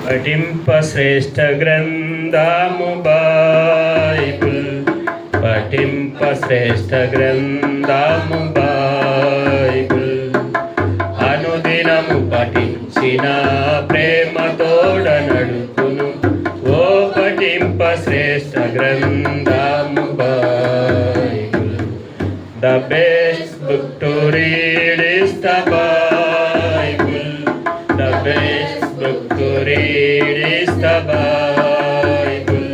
పఠింప శ్రేష్ఠ గ్రంథము బైబిల్, పఠింప శ్రేష్ఠ గ్రంథము బైబిల్. అనుదినము పఠించిన ప్రేమతోడ నడుపును, ఓ పఠింప శ్రేష్ఠ గ్రంథము Bible. The best book to read is the Bible. The best book to read is the Bible.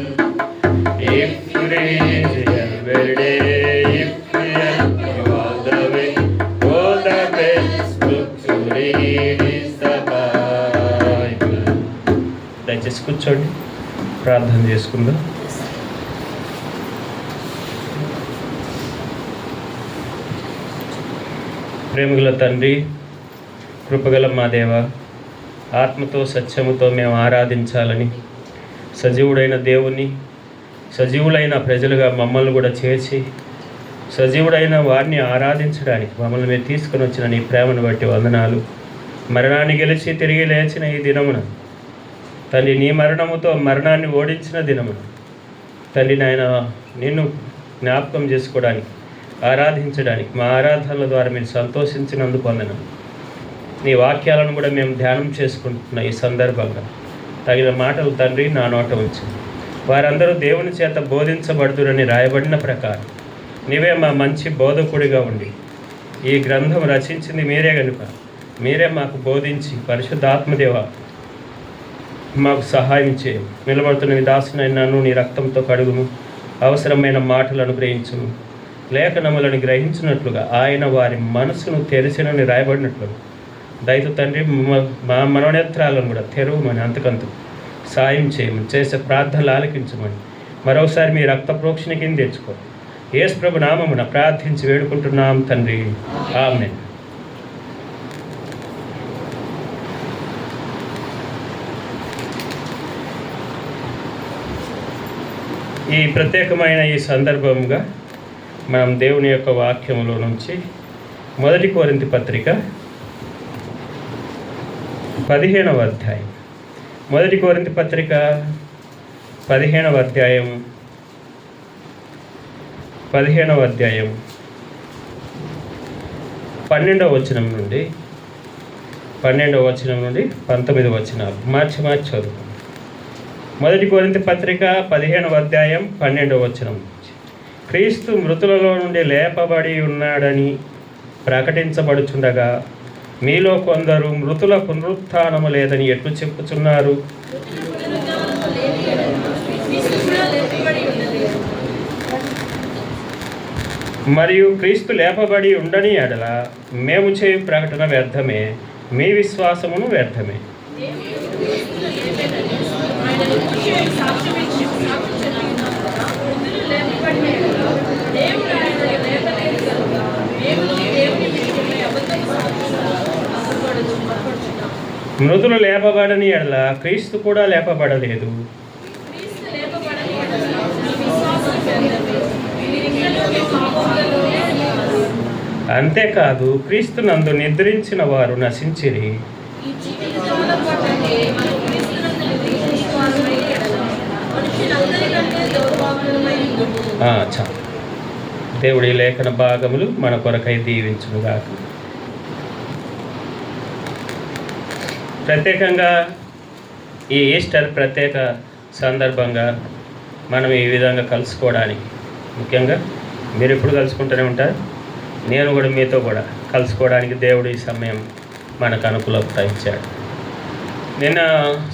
If you read it every day, if you help you all the way, oh, the best book to read is the Bible. దయచేసి కూర్చోండి, ప్రార్థన చేసుకుందాం. ప్రేమగల తండ్రి, కృపగల మా దేవ, ఆత్మతో సత్యముతో మేము ఆరాధించాలని సజీవుడైన దేవుని సజీవులైన ప్రజలుగా మమ్మల్ని కూడా చేర్చి సజీవుడైన వారిని ఆరాధించడానికి మమ్మల్ని మీరు తీసుకుని వచ్చిన నీ ప్రేమను బట్టి వందనాలు. మరణాన్ని గెలిచి తిరిగి లేచిన ఈ దినమున తండ్రి, నీ మరణముతో మరణాన్ని ఓడించిన దినమున తండ్రి నాయన, నిన్ను జ్ఞాపకం చేసుకోవడానికి ఆరాధించడానికి మా ఆరాధనల ద్వారా మీరు సంతోషించినందుకు వందనాలు. నీ వాక్యాలను కూడా మేము ధ్యానం చేసుకుంటున్న ఈ సందర్భంగా తగిన మాటలు తండ్రి నా నోట ఉంచి వారందరూ దేవుని చేత బోధించబడుదురని రాయబడిన ప్రకారం నీవే మా మంచి బోధకుడిగా ఉండి ఈ గ్రంథం రచించింది మీరే కనుక మీరే మాకు బోధించి పరిశుద్ధాత్మదేవ మాకు సహాయం చేయం. నిలబడుతున్న నీ దాసునైనాను నీ రక్తంతో కడుగును, అవసరమైన మాటలు అనుగ్రహించును, లేఖనములను గ్రహించినట్లుగా ఆయన వారి మనసును తెరిచినని రాయబడినట్లుగా దయతో తండ్రి మా మనోనేత్రాలను కూడా తెరవమని అంతకంత సాయం చేయమని, చేసే ప్రార్థనలు ఆలకించమని మరోసారి మీ రక్త ప్రోక్షణ కింద తెచ్చుకో. యేసు ప్రభు నామమున ప్రార్థించి వేడుకుంటున్నాం తండ్రి, ఆమేన్. ఈ ప్రత్యేకమైన ఈ సందర్భంగా మనం దేవుని యొక్క వాక్యములో నుంచి 1 కొరింథీ పత్రిక 15వ అధ్యాయం, 1 కొరింథీ పత్రిక 15వ అధ్యాయం 12వ వచనం నుండి 19వ వచనాలు మార్చి చదువు. 1 కొరింథీ పత్రిక 15వ అధ్యాయం 12వ వచనం నుంచి, క్రీస్తు మృతులలో నుండి లేపబడి ఉన్నాడని ప్రకటించబడుచుండగా మీలో కొందరు మృతుల పునరుత్థానము లేదని ఎట్లు చెప్పుచున్నారు? మరియు క్రీస్తు లేపబడి ఉండని ఎడల మేము చేయు ప్రకటన వ్యర్థమే, మీ విశ్వాసమును వ్యర్థమే. మృతులు లేపబడని ఎడల క్రీస్తు కూడా లేపబడలేదు. అంతేకాదు, క్రీస్తు నందు నిద్రించిన వారు నశించిరి. చాలు. దేవుడి లేఖన భాగములు మన కొరకై దీవించునుగాక. ప్రత్యేకంగా ఈ ఈస్టర్ ప్రత్యేక సందర్భంగా మనం ఈ విధంగా కలుసుకోవడానికి, ముఖ్యంగా మీరు ఎప్పుడు కలుసుకుంటూనే ఉంటారు, నేను కూడా మీతో కూడా కలుసుకోవడానికి దేవుడు ఈ సమయం మనకు అనుకూలత ఇచ్చాడు. నిన్న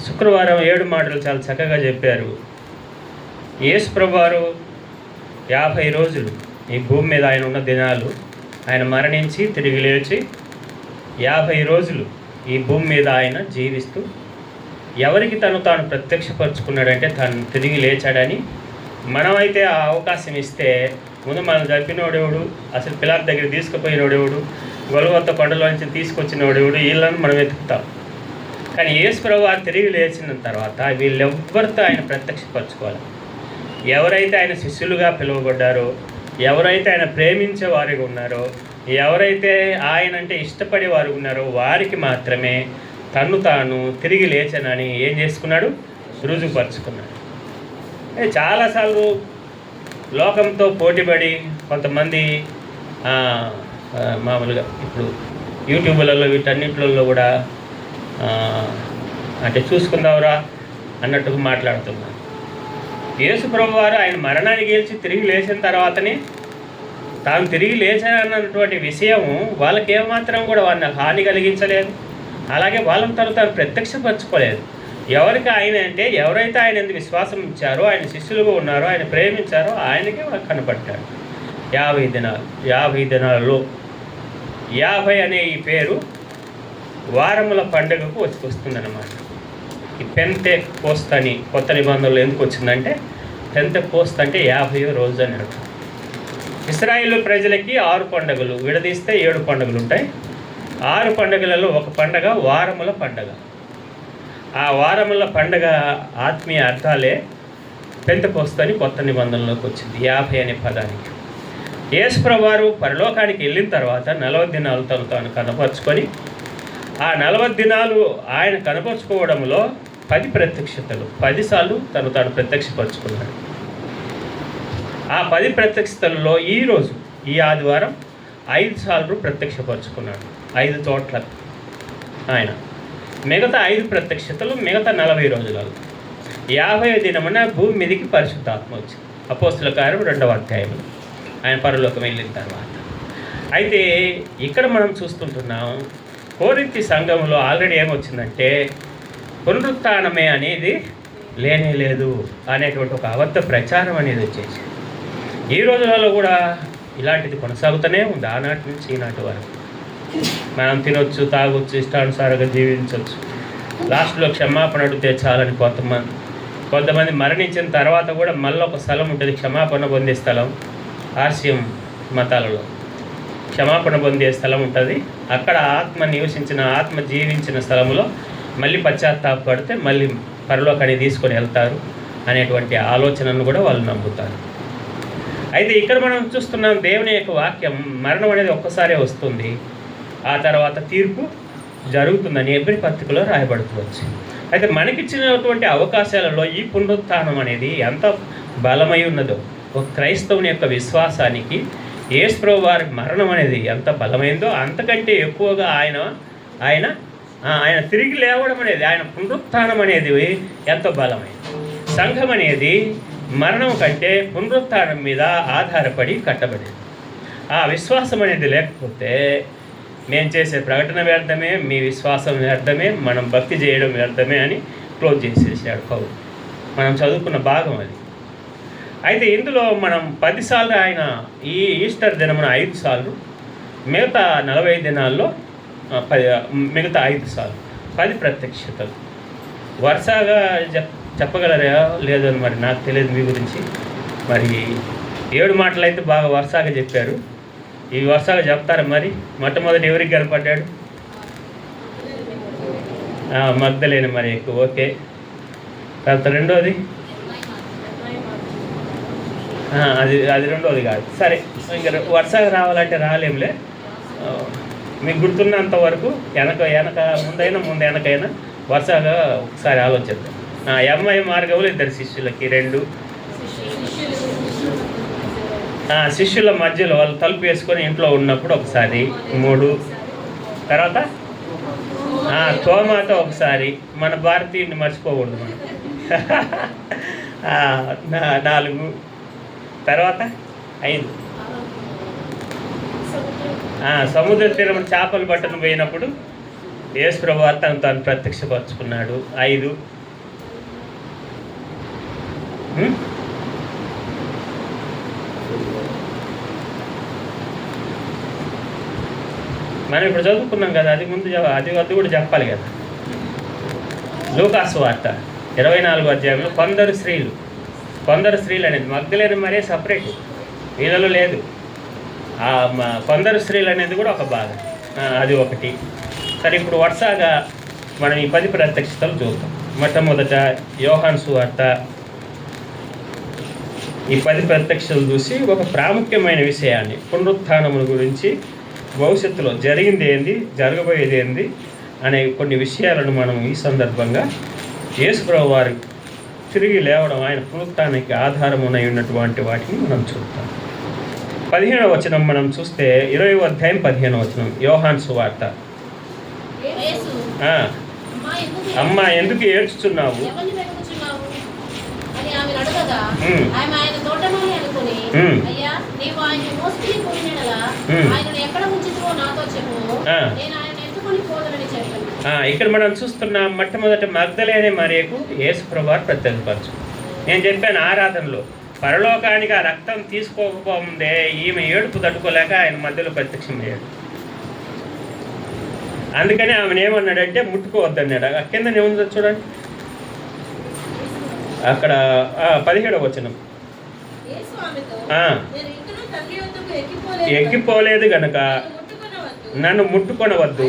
శుక్రవారం 7 మాటలు చాలా చక్కగా చెప్పారు. యేసు ప్రభువారు 50 రోజులు ఈ భూమి మీద ఆయన ఉన్న దినాలు, ఆయన మరణించి తిరిగి లేచి 50 రోజులు ఈ భూమి మీద ఆయన జీవిస్తూ ఎవరికి తాను ప్రత్యక్షపరుచుకున్నాడంటే తను తిరిగి లేచాడని. మనమైతే ఆ అవకాశం ఇస్తే ముందు మనం చంపినోడెవడు, అసలు పిల్లల దగ్గర తీసుకుపోయినోడెవడు, గొలవత్త కొండలో నుంచి తీసుకొచ్చినోడెవడు, వీళ్ళని మనం వెతుకుతాం. కానీ యేసు ప్రభువు తిరిగి లేచిన తర్వాత వీళ్ళెవ్వరితో ఆయన ప్రత్యక్షపరచుకోవాలి. ఎవరైతే ఆయన శిష్యులుగా పిలువబడ్డారో, ఎవరైతే ఆయన ప్రేమించే వారిగా ఉన్నారో, ఎవరైతే ఆయన అంటే ఇష్టపడే వారు ఉన్నారో వారికి మాత్రమే తన్ను తాను తిరిగి లేచనని ఏం చేసుకున్నాడు? రుజువుపరుచుకున్నాడు. చాలాసార్లు లోకంతో పోటీపడి కొంతమంది మామూలుగా ఇప్పుడు యూట్యూబ్లలో వీటన్నిటిలో కూడా అంటే చూసుకుందావురా అన్నట్టుగా మాట్లాడుతున్నారు. యేసు ప్రభువు వారు ఆయన మరణాన్ని గెలిచి తిరిగి లేచిన తర్వాతనే తాను తిరిగి లేచానన్నటువంటి విషయం వాళ్ళకి ఏమాత్రం కూడా వాళ్ళని హాని కలిగించలేదు. అలాగే వాళ్ళని తాను ప్రత్యక్షపరచుకోలేదు. ఎవరికి ఆయన అంటే ఎవరైతే ఆయన ఎందుకు విశ్వాసం ఇచ్చారో, ఆయన శిష్యులుగా ఉన్నారో, ఆయన ప్రేమించారో ఆయనకే కనపడ్డాడు. 50 దినాలలో 50 అనే ఈ పేరు వారముల పండుగకు వస్తుందన్నమాట. ఈ పెంతెకోస్తు అని కొత్త నిబంధనలు ఎందుకు వచ్చిందంటే, పెంతెకోస్తు అంటే 50వ రోజు అని అర్థం. ఇశ్రాయేలు ప్రజలకి 6 పండుగలు, విడదీస్తే 7 పండుగలు ఉంటాయి. 6 పండుగలలో ఒక పండగ వారముల పండగ. ఆ వారముల పండగ ఆత్మీయ అర్థాలే పెంతెకోస్తు అని కొత్త నిబంధనలోకి వచ్చింది 50 అనే పదానికి. యేసు ప్రభువారు పరలోకానికి వెళ్ళిన తర్వాత 40 దినాలు తాను కనపరుచుకొని, ఆ 40 దినాలు ఆయన కనపరుచుకోవడంలో 10 ప్రత్యక్షతలు, 10 సార్లు తాను ప్రత్యక్షపరుచుకున్నాడు. ఆ 10 ప్రత్యక్షతలలో ఈరోజు ఈ ఆదివారం 5 సార్లు ప్రత్యక్షపరుచుకున్నాడు. 5 చోట్ల ఆయన. మిగతా 5 ప్రత్యక్షతలు మిగతా 40 రోజులలో. 50వ దినమున భూమి మీదకి పరిశుద్ధాత్మ వచ్చింది. అపోస్తుల కార్యం 2వ అధ్యాయంలో ఆయన పరలోకం వెళ్ళిన తర్వాత. అయితే ఇక్కడ మనం చూస్తుంటున్నాం, కొరింథీ సంఘంలో ఆల్రెడీ ఏమొచ్చిందంటే పునరుత్థానమే అనేది లేనే లేదు అనేటువంటి ఒక అబద్ధ ప్రచారం అనేది వచ్చేసి ఈ రోజులలో కూడా ఇలాంటిది కొనసాగుతూనే ఉంది. ఆనాటి నుంచి ఈనాటి వరకు మనం తినొచ్చు, తాగొచ్చు, ఇష్టానుసారంగా జీవించవచ్చు. లాస్ట్లో క్షమాపణ అడిగితే చాలని కొంతమంది మరణించిన తర్వాత కూడా మళ్ళీ ఒక స్థలం ఉంటుంది, క్షమాపణ పొందే స్థలం. ఆర్సిఎం మతాలలో క్షమాపణ పొందే స్థలం ఉంటుంది. అక్కడ ఆత్మ నివసించిన, ఆత్మ జీవించిన స్థలంలో మళ్ళీ పశ్చాత్తాపడితే మళ్ళీ పరలోకాన్ని తీసుకొని వెళ్తారు అనేటువంటి ఆలోచనను కూడా వాళ్ళు నమ్ముతారు. అయితే ఇక్కడ మనం చూస్తున్నాం, దేవుని యొక్క వాక్యం మరణం అనేది ఒక్కసారే వస్తుంది, ఆ తర్వాత తీర్పు జరుగుతుందని ఎబ్రీ పత్రికలో రాయబడుతుంది. అయితే మనకిచ్చినటువంటి అవకాశాలలో ఈ పునరుత్థానం అనేది ఎంత బలమై ఉన్నదో, ఒక క్రైస్తవుని యొక్క విశ్వాసానికి యేసు ప్రభువు వారి మరణం అనేది ఎంత బలమైందో అంతకంటే ఎక్కువగా ఆయన తిరిగి లేవడం అనేది, ఆయన పునరుత్థానం అనేది ఎంతో బలమైంది. సంఘం అనేది మరణం కంటే పునరుత్థానం మీద ఆధారపడి కట్టబడింది. ఆ విశ్వాసం అనేది లేకపోతే మేము చేసే ప్రకటన వ్యర్థమే, మీ విశ్వాసం వ్యర్థమే, మనం భక్తి చేయడం వ్యర్థమే అని క్లోజ్ చేసేసాడు పౌలు. మనం చదువుకున్న భాగం అది. అయితే ఇందులో మనం 10 సార్లు ఆయన ఈ ఈస్టర్ దినమున 5 సార్లు, మిగతా 40 దినాల్లో మిగతా 5 సార్లు 10 ప్రత్యక్షతలు వరుసగా చెప్పగలరా లేదని మరి నాకు తెలియదు మీ గురించి. మరి 7 మాటలు అయితే బాగా వరుసగా చెప్పారు. ఈ వరుసగా చెప్తారా మరి? మొట్టమొదటి ఎవరికి కనపడ్డాడు? మగ్దలేని మరి ఎక్కువ, ఓకే. తర్వాత రెండోది అది రెండోది కాదు. సరే, ఇంకా వరుసగా రావాలంటే రాలేంలే. మీకు గుర్తున్నంత వరకు వెనక ముందు వెనకైనా వరుసగా ఒకసారి ఆలోచిద్దాం. ఎంఐ మార్గంలో 2 శిష్యులకి 2 శిష్యుల మధ్యలో వాళ్ళు తలుపు వేసుకొని ఇంట్లో ఉన్నప్పుడు ఒకసారి 3, తర్వాత తోమాతో ఒకసారి, మన భారతీయుని మర్చిపోకూడదు మనం 4, తర్వాత 5 సముద్ర తీరం చేపలు పట్టను పోయినప్పుడు యేసు ప్రభువు తాను ప్రత్యక్షపరుచుకున్నాడు 5. మనం ఇప్పుడు చదువుకున్నాం కదా, అది కూడా చెప్పాలి కదా. లూకాసు వార్త 24వ అధ్యాయంలో కొందరు స్త్రీలు అనేది మగ్దలేని మరే సపరేట్, వీళ్ళలో లేదు. కొందరు స్త్రీలు అనేది కూడా ఒక భాగం, అది ఒకటి. సరే, ఇప్పుడు వరుసగా మనం ఈ 10 ప్రత్యక్షతలు చూద్దాం. మొట్టమొదట యోహాను సువార్త ఈ 10 ప్రత్యక్షతలు చూసి ఒక ప్రాముఖ్యమైన విషయాన్ని, పునరుత్థానముల గురించి, భవిష్యత్తులో జరిగింది ఏంది, జరగబోయేది ఏంది, అనే కొన్ని విషయాలను మనం ఈ సందర్భంగా యేసుప్రభు వారు తిరిగి లేవడం, ఆయన పునరుత్థానానికి ఆధారమునై ఉన్నటువంటి వాటిని మనం చూద్దాం. 15వ వచనం మనం చూస్తే 20వ అధ్యాయం 15వ వచనం, యోహాను సువార్త. అమ్మా, ఎందుకు ఏడ్చుచున్నావు? ఇక్కడ మనం చూస్తున్నాం, మొట్టమొదట మగ్దలేనే మరియకు యేసుప్రభు వారు ప్రత్యక్షపరచు. నేను చెప్పాను ఆరాధనలో, పరలోకానికి ఆ రక్తం తీసుకోకపోతే ఈమె ఏడుపు తట్టుకోలేక ఆయన మధ్యలో ప్రత్యక్షమయ్యాడు. అందుకని ఆమెను ఏమన్నాడంటే ముట్టుకోవద్దన్నాడు. కింద ఏముందో చూడండి, అక్కడ 17వ వచనం, ఎక్కిపోలేదు గనక నన్ను ముట్టుకొనవద్దు,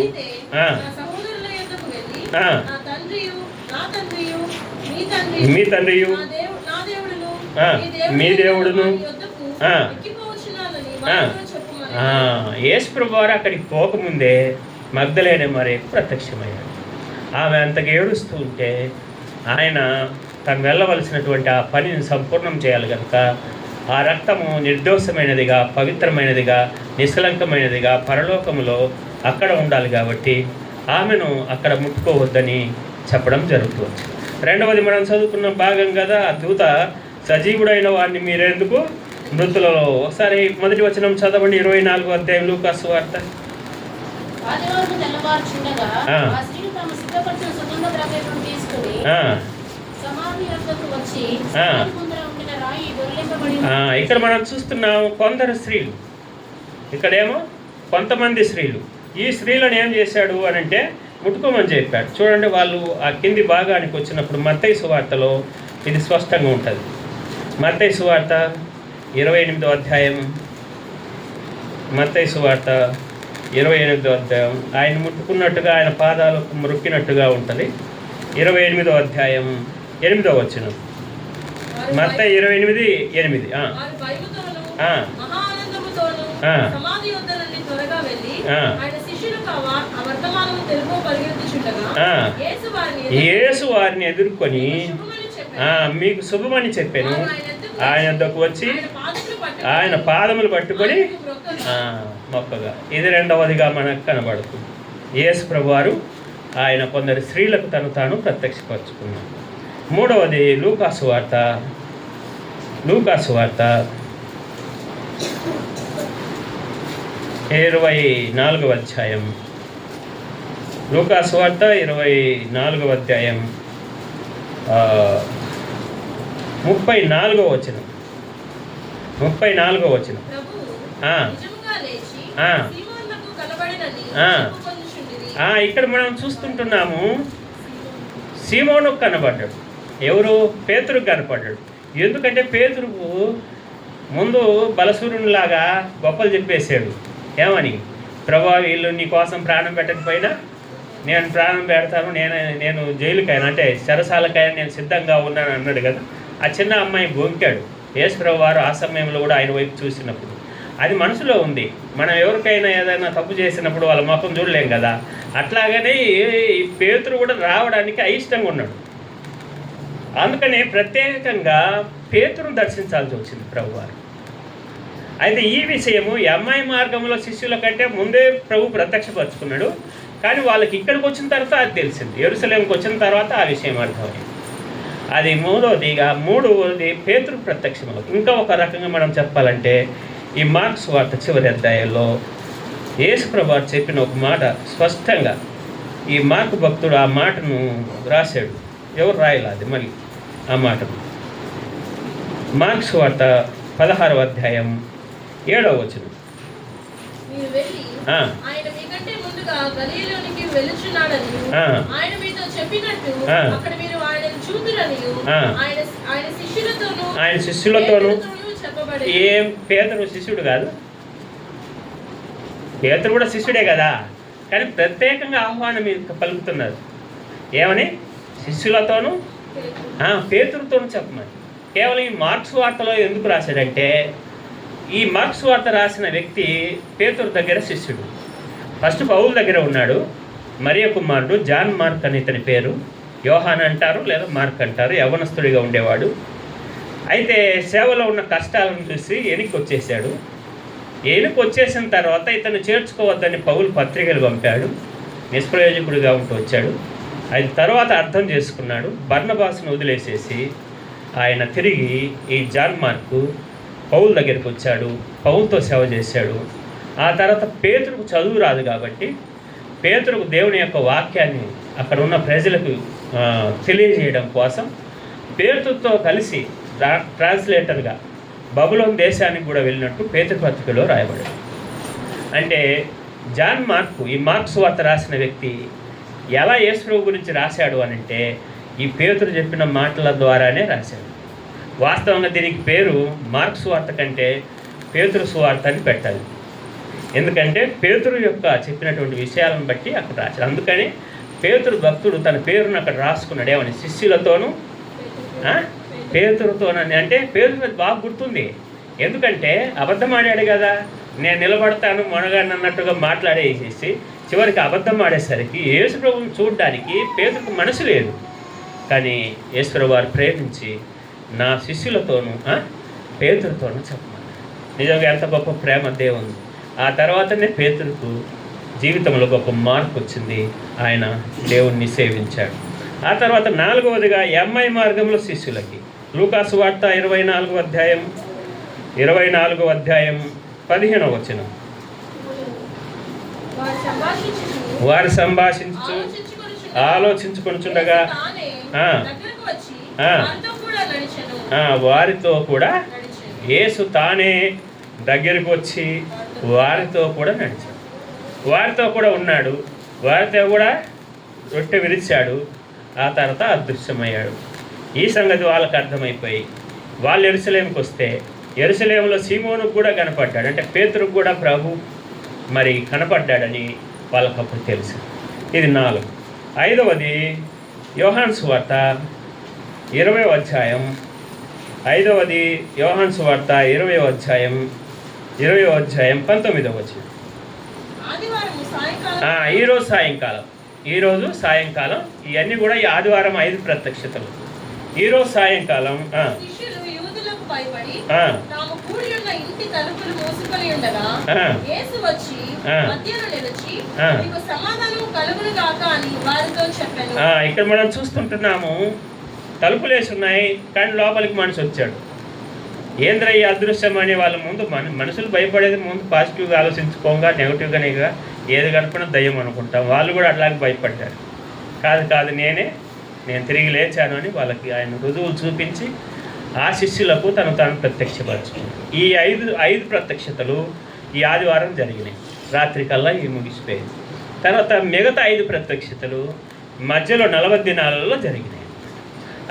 మీ తండ్రియు మీ దేవుడును. యేసుప్రభు వారు అక్కడికి పోకముందే మగ్దలేనే మరి ప్రత్యక్షమయ్యాడు. ఆమె అంతగా ఏడుస్తూ ఉంటే ఆయన తను వెళ్ళవలసినటువంటి ఆ పనిని సంపూర్ణం చేయాలి కనుక ఆ రక్తము నిర్దోషమైనదిగా, పవిత్రమైనదిగా, నిష్కలంకమైనదిగా పరలోకములో అక్కడ ఉండాలి కాబట్టి ఆమెను అక్కడ ముట్టుకోవద్దని చెప్పడం జరుగుతుంది. రెండవది మనం చదువుకున్న భాగం కదా, ఆ దూత సజీవుడైన వారిని మీరెందుకు మృతులలో. ఒకసారి మొదటి వచనం చదవండి, 24వ అధ్యాయం లూకాసు వార్త. ఇక్కడ మనం చూస్తున్నాం కొందరు స్త్రీలు, ఇక్కడేమో కొంతమంది స్త్రీలు. ఈ స్త్రీలను ఏం చేశాడు అని అంటే ముట్టుకోమని చెప్పాడు. చూడండి, వాళ్ళు ఆ కింది భాగానికి వచ్చినప్పుడు మత్తయి సువార్తలో ఇది స్పష్టంగా ఉంటుంది. మత్తయి సువార్త 28వ అధ్యాయం, మత్తయి సువార్త 28వ అధ్యాయం, ఆయన ముట్టుకున్నట్టుగా ఆయన పాదాలకు మొక్కినట్టుగా ఉంటుంది. 28వ అధ్యాయం 8వ వచనం, మత్తయి 28:8. యేసు వారిని ఎదుర్కొని మీకు శుభమని చెప్పాను. ఆయన వద్దకు వచ్చి ఆయన పాదములు పట్టుకొని మొక్కగా. ఇది రెండవదిగా మనకు కనబడుతుంది. యేసు ప్రభువారు ఆయన కొందరు స్త్రీలకు తాను ప్రత్యక్షపరుచుకున్నాడు. మూడవది లూకాసు వార్త 24వ అధ్యాయం. లూకాసు వార్త 24వ అధ్యాయం 34వ వచనం. ఇక్కడ మనం చూస్తుంటున్నాము, సీమోను కనబడ్డాడు. ఎవరు? పేతురు కనపడ్డాడు. ఎందుకంటే పేతురు ముందు బలసూరునిలాగా గొప్పలు చెప్పేశాడు. ఏమని? ప్రభా, వీళ్ళు నీ కోసం ప్రాణం పెట్టకపోయినా నేను ప్రాణం పెడతాను, నేను జైలుకైనా అంటే చెరసాలకైనా నేను సిద్ధంగా ఉన్నాను అన్నాడు కదా. ఆ చిన్న అమ్మాయి బొంకాడు. యేసుప్రభు వారు ఆ సమయంలో కూడా ఆయన వైపు చూసినప్పుడు అది మనసులో ఉంది. మనం ఎవరికైనా ఏదైనా తప్పు చేసినప్పుడు వాళ్ళ ముఖం చూడలేం కదా. అట్లాగనే ఈ పేతురు కూడా రావడానికి అయిష్టంగా ఉన్నాడు. అందుకనే ప్రత్యేకంగా పేతురును దర్శించాల్సి వచ్చింది ప్రభువారు. అయితే ఈ విషయము ఈ అమ్మాయి మార్గంలో శిష్యుల కంటే ముందే ప్రభు ప్రత్యక్షపరుచుకున్నాడు. కానీ వాళ్ళకి ఇక్కడికి వచ్చిన తర్వాత అది తెలిసింది. యెరూషలేముకి వచ్చిన తర్వాత ఆ విషయం అర్థమైంది. అది మూడవది పేతురు ప్రత్యక్షమవుతుంది. ఇంకా ఒక రకంగా మనం చెప్పాలంటే ఈ మార్క్స్ వార్త చివరి అధ్యాయంలో యేసుప్రభు వారు చెప్పిన ఒక మాట స్పష్టంగా ఈ మార్కు భక్తుడు ఆ మాటను రాశాడు. ఎవరు రాయాలి అది మళ్ళీ ఆ మాటను? మార్క్స్ వార్త 16వ అధ్యాయం 7వ వచనం. ఆయన శిష్యులతోనూ. ఏం పేతురు శిష్యుడు కాదు? పేతురు కూడా శిష్యుడే కదా, కానీ ప్రత్యేకంగా ఆహ్వానం పలుకుతున్నారు. ఏమని? శిష్యులతోనూ పేతురుతోనూ చెప్పమని. కేవలం ఈ మార్క్స్ వార్తలో ఎందుకు రాశాడంటే, ఈ మార్క్స్ వార్త రాసిన వ్యక్తి పేతురు దగ్గర శిష్యుడు. ఫస్ట్ పౌలు దగ్గర ఉన్నాడు, మరియ కుమారుడు జాన్ మార్క్ అని ఇతని పేరు. యోహాన్ అంటారు లేదా మార్క్ అంటారు. యవనస్తుడిగా ఉండేవాడు. అయితే సేవలో ఉన్న కష్టాలను చూసి వెనక్కి వచ్చేసాడు. వెనక్కి వచ్చేసిన తర్వాత ఇతను చేర్చుకోవద్దని పౌలు పత్రికలు పంపాడు. నిష్ప్రయోజకుడిగా ఉంటూ వచ్చాడు. ఆయన తర్వాత అర్థం చేసుకున్నాడు. బర్నబాసును వదిలేసేసి ఆయన తిరిగి ఈ జాన్ మార్కు పౌలు దగ్గరికి వచ్చాడు. పౌలుతో సేవ చేశాడు. ఆ తర్వాత పేతురుకు చదువు రాదు కాబట్టి పేతురుకు దేవుని యొక్క వాక్యాన్ని అక్కడ ఉన్న ప్రజలకు తెలియజేయడం కోసం పేతురుతో కలిసి ట్రాన్స్లేటర్గా బబులోన్ దేశానికి కూడా వెళ్ళినట్టు పేతురు పత్రికలో రాయబడింది. అంటే జాన్ మార్కు, ఈ మార్క్స్ వార్త రాసిన వ్యక్తి ఎలా యేసు గురించి రాశాడు అని అంటే ఈ పేతురు చెప్పిన మాటల ద్వారానే రాశాడు. వాస్తవంగా దీనికి పేరు మార్క్స్ వార్త కంటే పేతురు సువార్త అని పెట్టాలి. ఎందుకంటే పేతురు యొక్క చెప్పినటువంటి విషయాలను బట్టి అక్కడ రాశాడు. అందుకని పేతురు భక్తుడు తన పేరును అక్కడ రాసుకున్నాడు. ఏమని? శిష్యులతోనూ పేతురుతోనని. అంటే పేతురు బాగా గుర్తుంది. ఎందుకంటే అబద్ధం ఆడాడు కదా, నేను నిలబడతాను మొనగాన్ని అన్నట్టుగా మాట్లాడేసేసి చివరికి అబద్ధం ఆడేసరికి యేసు ప్రభువుని చూడడానికి పేతురుకు మనసు లేదు. కానీ యేసు వారు ప్రేమించి నా శిష్యులతోనూ పేతురుతోనూ చెప్పమన్నారు. నిజంగా ఎంత గొప్ప ప్రేమ దేవుని. ఆ తర్వాతనే పేతురుకు జీవితంలో గొప్ప మార్పు వచ్చింది. ఆయన దేవుణ్ణి సేవించాడు. ఆ తర్వాత 4వదిగా ఎంఐ మార్గంలో శిష్యులకి లూకాసు వార్త 24వ అధ్యాయం 15వ వచనం. వారు సంభాషించు ఆలోచించుకొనుచుండగా వారితో కూడా యేసు తానే దగ్గరికి వచ్చి వారితో కూడా నడిచాడు. వారితో కూడా ఉన్నాడు. వారితో కూడా రొట్టె విరిచాడు. ఆ తర్వాత అదృశ్యమయ్యాడు. ఈ సంగతి వాళ్ళకి అర్థమైపోయి వాళ్ళు యెరూషలేముకి వస్తే యెరూషలేములో సీమోనుకు కూడా కనపడ్డాడు. అంటే పేతురుకు కూడా ప్రభు మరి కనపడ్డాడని వాళ్ళకప్పుడు తెలుసు. ఇది 4. 5వది యోహాను సువార్త 20వ అధ్యాయం. 5వది యోహాను సువార్త 20వ అధ్యాయం 19వ వచనం. ఈరోజు సాయంకాలం ఇవన్నీ కూడా ఈ ఆదివారం 5 ప్రత్యక్షతలు. ఈరోజు సాయంకాలం ఇక్కడ మనం చూస్తుంటున్నాము, తలుపులు వేసి ఉన్నాయి కానీ లోపలికి మనిషి వచ్చాడు. ఏంద్రయ్య అదృశ్యం అనే వాళ్ళ ముందు మనుషులు భయపడేది ముందు పాజిటివ్గా ఆలోచించుకోగా నెగిటివ్గానేగా ఏది కనుక్కున్నా దయ్యం అనుకుంటాం. వాళ్ళు కూడా అట్లాగే భయపడ్డారు. కాదు నేను తిరిగి లేచాను అని వాళ్ళకి ఆయన రుజువులు చూపించి ఆ శిష్యులకు తాను ప్రత్యక్షపరచుకున్నాడు. ఈ ఐదు ప్రత్యక్షతలు ఈ ఆదివారం జరిగినాయి. రాత్రికల్లా ఇవి ముగిసిపోయింది. తర్వాత మిగతా 5 ప్రత్యక్షతలు మధ్యలో 40 దినాలలో జరిగినాయి.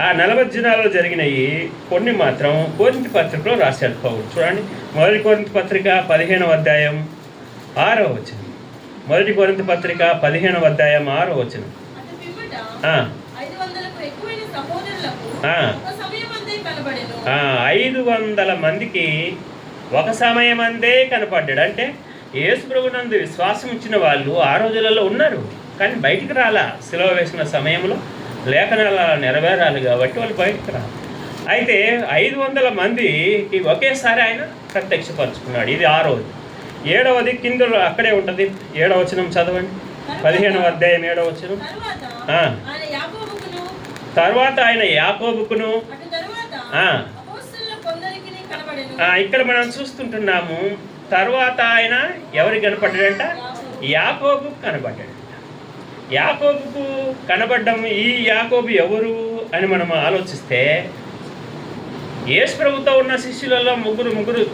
ఆ 40 దినాలలో జరిగినవి కొన్ని మాత్రం కొరింథీ పత్రికలో రాశాడు పౌలు. చూడండి, 1 కొరింథీ పత్రిక 15వ అధ్యాయం 6వ వచనం. 1 కొరింథీ పత్రిక 15వ అధ్యాయం 6వ వచనం. 500 మందికి ఒక సమయమందే కనపడ్డాడు. అంటే యేసు ప్రభువునందు విశ్వాసం ఇచ్చిన వాళ్ళు ఆ రోజులలో ఉన్నారు కానీ బయటికి రాలా. సిలువ వేసిన సమయంలో లేఖనాలు నెరవేరాలి కాబట్టి వాళ్ళు బయటకు రాలి. అయితే 500 మందికి ఒకేసారి ఆయన ప్రత్యక్షపరుచుకున్నాడు. ఇది 6వది. 7వది కింద అక్కడే ఉంటుంది. 7వ వచనం చదవండి. 15వ అధ్యాయం 7వ వచనం. తర్వాత ఆయన యాకోబుకును, ఇక్కడ మనం చూస్తుంటున్నాము. తర్వాత ఆయన ఎవరికి కనపడ్డాడంట? యాకోబుకు కనపడ్డాడంట. యాకోబుకు కనబడ్డం, ఈ యాకోబు ఎవరు అని మనం ఆలోచిస్తే యేసు ప్రభుతో ఉన్న శిష్యులలో ముగ్గురు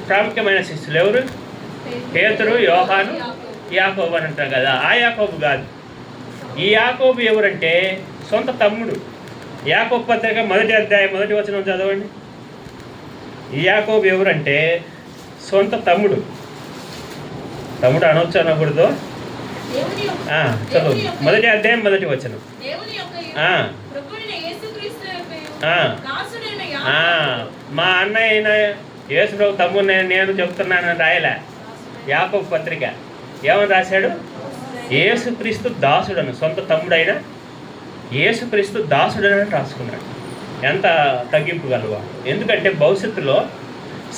ప్రాముఖ్యమైన శిష్యులు ఎవరు? పేతురు, యోహాను, యాకోబు అని అంటారు కదా. ఆ యాకోబు కాదు. ఈ యాకోబు ఎవరంటే సొంత తమ్ముడు. యాకోబు పత్రిక 1వ అధ్యాయం 1వ వచనం చదవండి. ఈ యాకోబు ఎవరంటే సొంత తమ్ముడు. తమ్ముడు అనొచ్చు అనకూడదు. చదువు 1వ అధ్యాయం 1వ వచనం. మా అన్నయ్య అయిన యేసు ప్రభు తమ్ముడు నేను చెప్తున్నానని రాయలే. యాకోబు పత్రిక ఏమని రాశాడు? యేసుక్రీస్తు దాసుడను, సొంత తమ్ముడైన యేసుక్రీస్తు దాసుడని రాసుకున్నాడు. ఎంత తగ్గింపు గలవా! ఎందుకంటే భవిష్యత్తులో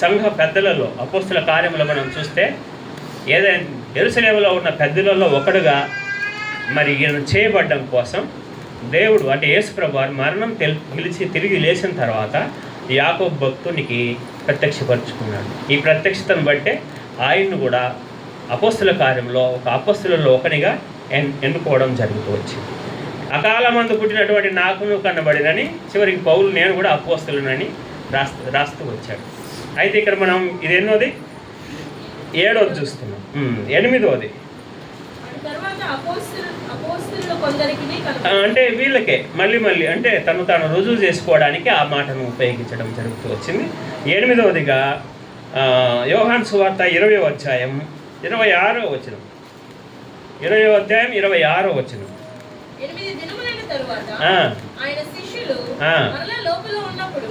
సంఘ పెద్దలలో అపోస్తుల కార్యములో మనం చూస్తే ఏదైనా యెరూషలేములో ఉన్న పెద్దలలో ఒకడుగా మరి ఈయన చేయబడ్డం కోసం దేవుడు అంటే యేసుప్రభు వారు మరణం పిలిచి తిరిగి లేచిన తర్వాత యాకోబు భక్తునికి ప్రత్యక్షపరుచుకున్నాడు. ఈ ప్రత్యక్షతను బట్టే ఆయన్ను కూడా అపోస్తుల కార్యంలో ఒక అపోస్తులలో ఒకనిగా ఎన్నుకోవడం జరుగుతూ వచ్చింది. అకాలమందు పుట్టినటువంటి నాకును కనబడినని చివరికి పౌలు నేను కూడా అపోస్తులనని రాస్తూ వచ్చాడు. అయితే ఇక్కడ మనం ఇది ఎన్నోది 7వది చూస్తున్నాం. 8వది అంటే వీళ్ళకే మళ్ళీ అంటే తాను రుజువు చేసుకోవడానికి ఆ మాటను ఉపయోగించడం జరుగుతూ వచ్చింది. 8వదిగా యోహాను సువార్త 20వ అధ్యాయం 26వ వచనం. 20వ అధ్యాయం 26వ వచనం. 8 దినములైన తరువాత ఆయన శిష్యులు మరలా లోపల ఉన్నప్పుడు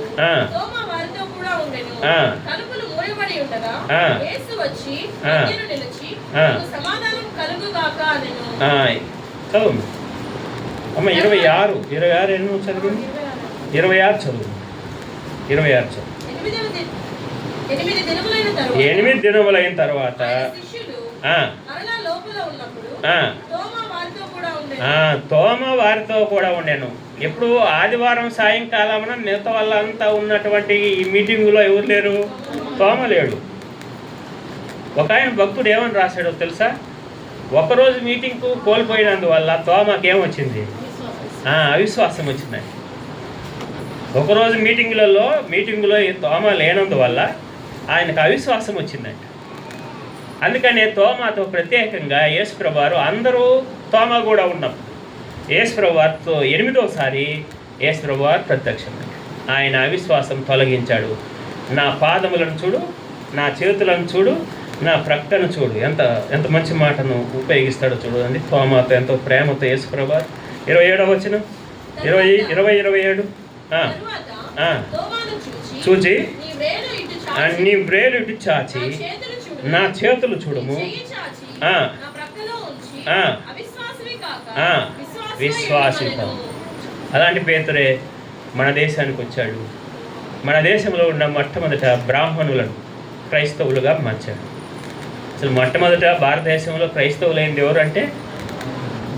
తోమా వారితో కూడా ఉండెను. తలుపులు మూయబడి ఉండగా యేసు వచ్చి మధ్యలో నిలిచి సమాధానం కలుగుగాక అనెను. చదువు అమ్మ. 26 ఎన్నో చదివింది? 26 చదువు. 26 చదువు. 8 దినములైన తర్వాత తోమ వారితో కూడా ఉండెను. ఎప్పుడు ఆదివారం సాయంకాలమున మిగతా వాళ్ళంతా ఉన్నటువంటి ఈ మీటింగులో ఎవరు లేరు? తోమ లేడు. ఒక ఆయన భక్తుడు ఏమని రాశాడో తెలుసా? ఒకరోజు మీటింగ్కు కోల్పోయినందువల్ల తోమకి ఏమొచ్చింది? అవిశ్వాసం వచ్చిందండి. ఒకరోజు మీటింగులో తోమ లేనందువల్ల ఆయనకు అవిశ్వాసం వచ్చిందంట. అందుకనే తోమాతో ప్రత్యేకంగా యేసుప్రభు వారు అందరూ తోమ కూడా ఉన్నప్పుడు యేసుప్రభు వారితో 8వసారి యేసుప్రభు వారు ప్రత్యక్షం. ఆయన అవిశ్వాసం తొలగించాడు. నా పాదములను చూడు, నా చేతులను చూడు, నా ప్రక్కను చూడు. ఎంత మంచి మాటను ఉపయోగిస్తాడో చూడండి. తోమాతో ఎంతో ప్రేమతో యేసుప్రభు వారు 27వ వచనం 27 చూచి నీ వ్రేలు ఇటు చాచి నా చేతులు చూడము, విశ్వాసి. అలాంటి పేతురే మన దేశానికి వచ్చాడు. మన దేశంలో ఉన్న మొట్టమొదట బ్రాహ్మణులను క్రైస్తవులుగా మార్చాడు. అసలు మొట్టమొదట భారతదేశంలో క్రైస్తవులైంది ఎవరు అంటే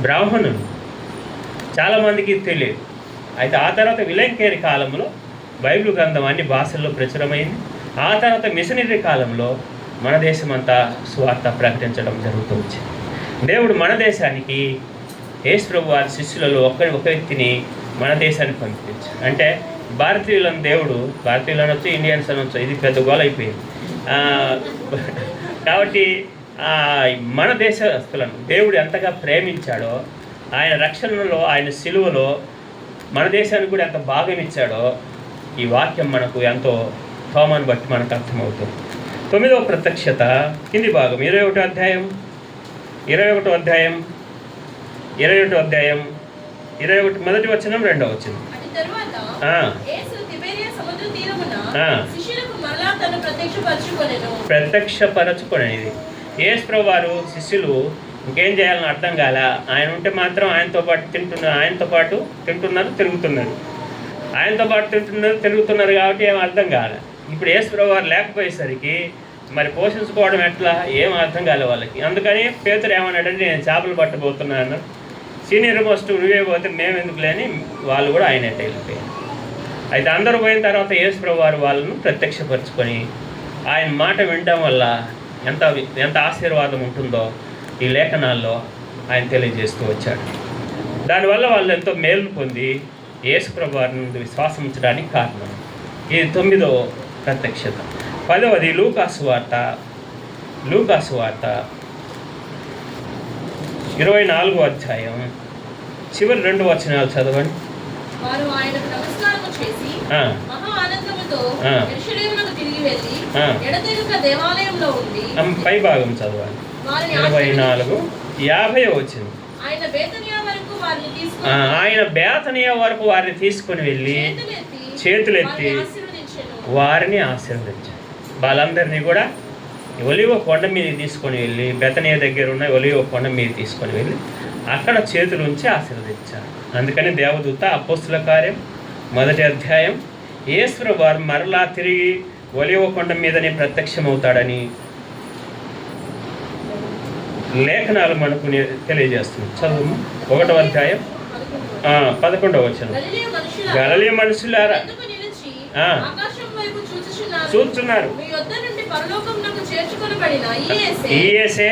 బ్రాహ్మణులు. చాలామందికి తెలియదు. అయితే ఆ తర్వాత విలంకేరి కాలంలో బైబిల్ గ్రంథం అన్ని భాషల్లో ప్రచురమైంది. ఆ తర్వాత మిషనరీ కాలంలో మన దేశమంతా సువార్త ప్రకటించడం జరుగుతూ వచ్చింది. దేవుడు మన దేశానికి యేసుప్రభు వారి శిష్యులలో ఒక వ్యక్తిని మన దేశానికి పంపించాడు. అంటే భారతీయులను దేవుడు, భారతీయులు అనొచ్చు, ఇండియన్స్ అనొచ్చు, ఇది పెద్ద గోల అయిపోయింది. కాబట్టి మన దేశస్తులను దేవుడు ఎంతగా ప్రేమించాడో, ఆయన రక్షణలో, ఆయన సిలువలో మన దేశానికి కూడా ఎంత భాగం ఇచ్చాడో ఈ వాక్యం మనకు ఎంతో తోమను బట్టి మనకు అర్థమవుతుంది. 9వ ప్రత్యక్షత కింది భాగం 21వ అధ్యాయం 21 మొదటి వచనం 2వ వచనం. ప్రత్యక్షపరచుకొనేది యేసుప్రభు వారు శిష్యులు ఇంకేం చేయాలని అర్థం కాల. ఆయన ఉంటే మాత్రం ఆయనతో పాటు తిరుగుతున్నారు కాబట్టి ఏం అర్థం కాలే. ఇప్పుడు యేసుప్రభు వారు లేకపోయేసరికి మరి పోషించుకోవడం ఎట్లా ఏం అర్థం కాలే వాళ్ళకి. అందుకని పేతురు ఏమన్నాడంటే నేను చేపలు పట్టబోతున్నాను, సీనియర్ మోస్ట్ నువ్వే పోతే మేము ఎందుకు లేని వాళ్ళు కూడా ఆయన వెళ్ళిపోయారు. అయితే అందరూ పోయిన తర్వాత యేసుప్రభు వారు వాళ్ళను ప్రత్యక్షపరుచుకొని ఆయన మాట వినడం వల్ల ఎంత ఆశీర్వాదం ఉంటుందో ఈ లేఖనాల్లో ఆయన తెలియజేస్తూ వచ్చాడు. దానివల్ల వాళ్ళు ఎంతో మేలు పొంది యేసుప్రభు వారి నుండి విశ్వాసం ఉంచడానికి కారణం. ఇది 9వ ప్రత్యక్షత. 10వది లూకాసు వార్త 24వ అధ్యాయం చివరి 2 వచనాలు చదవండి. వారు ఆయనకు నమస్కారము చేసి మహా ఆనందముతో యెరూషలేమునకు తిరిగి వెళ్ళి ఎడతెగక దేవాలయంలో ఉండి పై భాగం చదవాలి. 24:50 వచ్చింది. ఆయన బేతనియా వరకు వారిని తీసుకొని వెళ్ళి చేతులెత్తి వారిని ఆశీర్వదించారు. వాళ్ళందరినీ కూడా ఒలివ కొండ మీద తీసుకొని వెళ్ళి బెతనియా దగ్గర ఉన్న ఒలివ కొండ మీద తీసుకొని వెళ్ళి అక్కడ చేతులు ఉంచి ఆశీర్వదించారు. అందుకని దేవదూత అపోస్తుల కార్యం 1వ అధ్యాయం యేసు వారు మరలా తిరిగి ఒలివ కొండ మీదనే ప్రత్యక్షమవుతాడని లేఖనాలు మనకు తెలియజేస్తుంది. చదువు 1వ అధ్యాయం 11వ వచనం. గలిలయ మనుషులారా చూస్తున్నారు, ఈ యేసే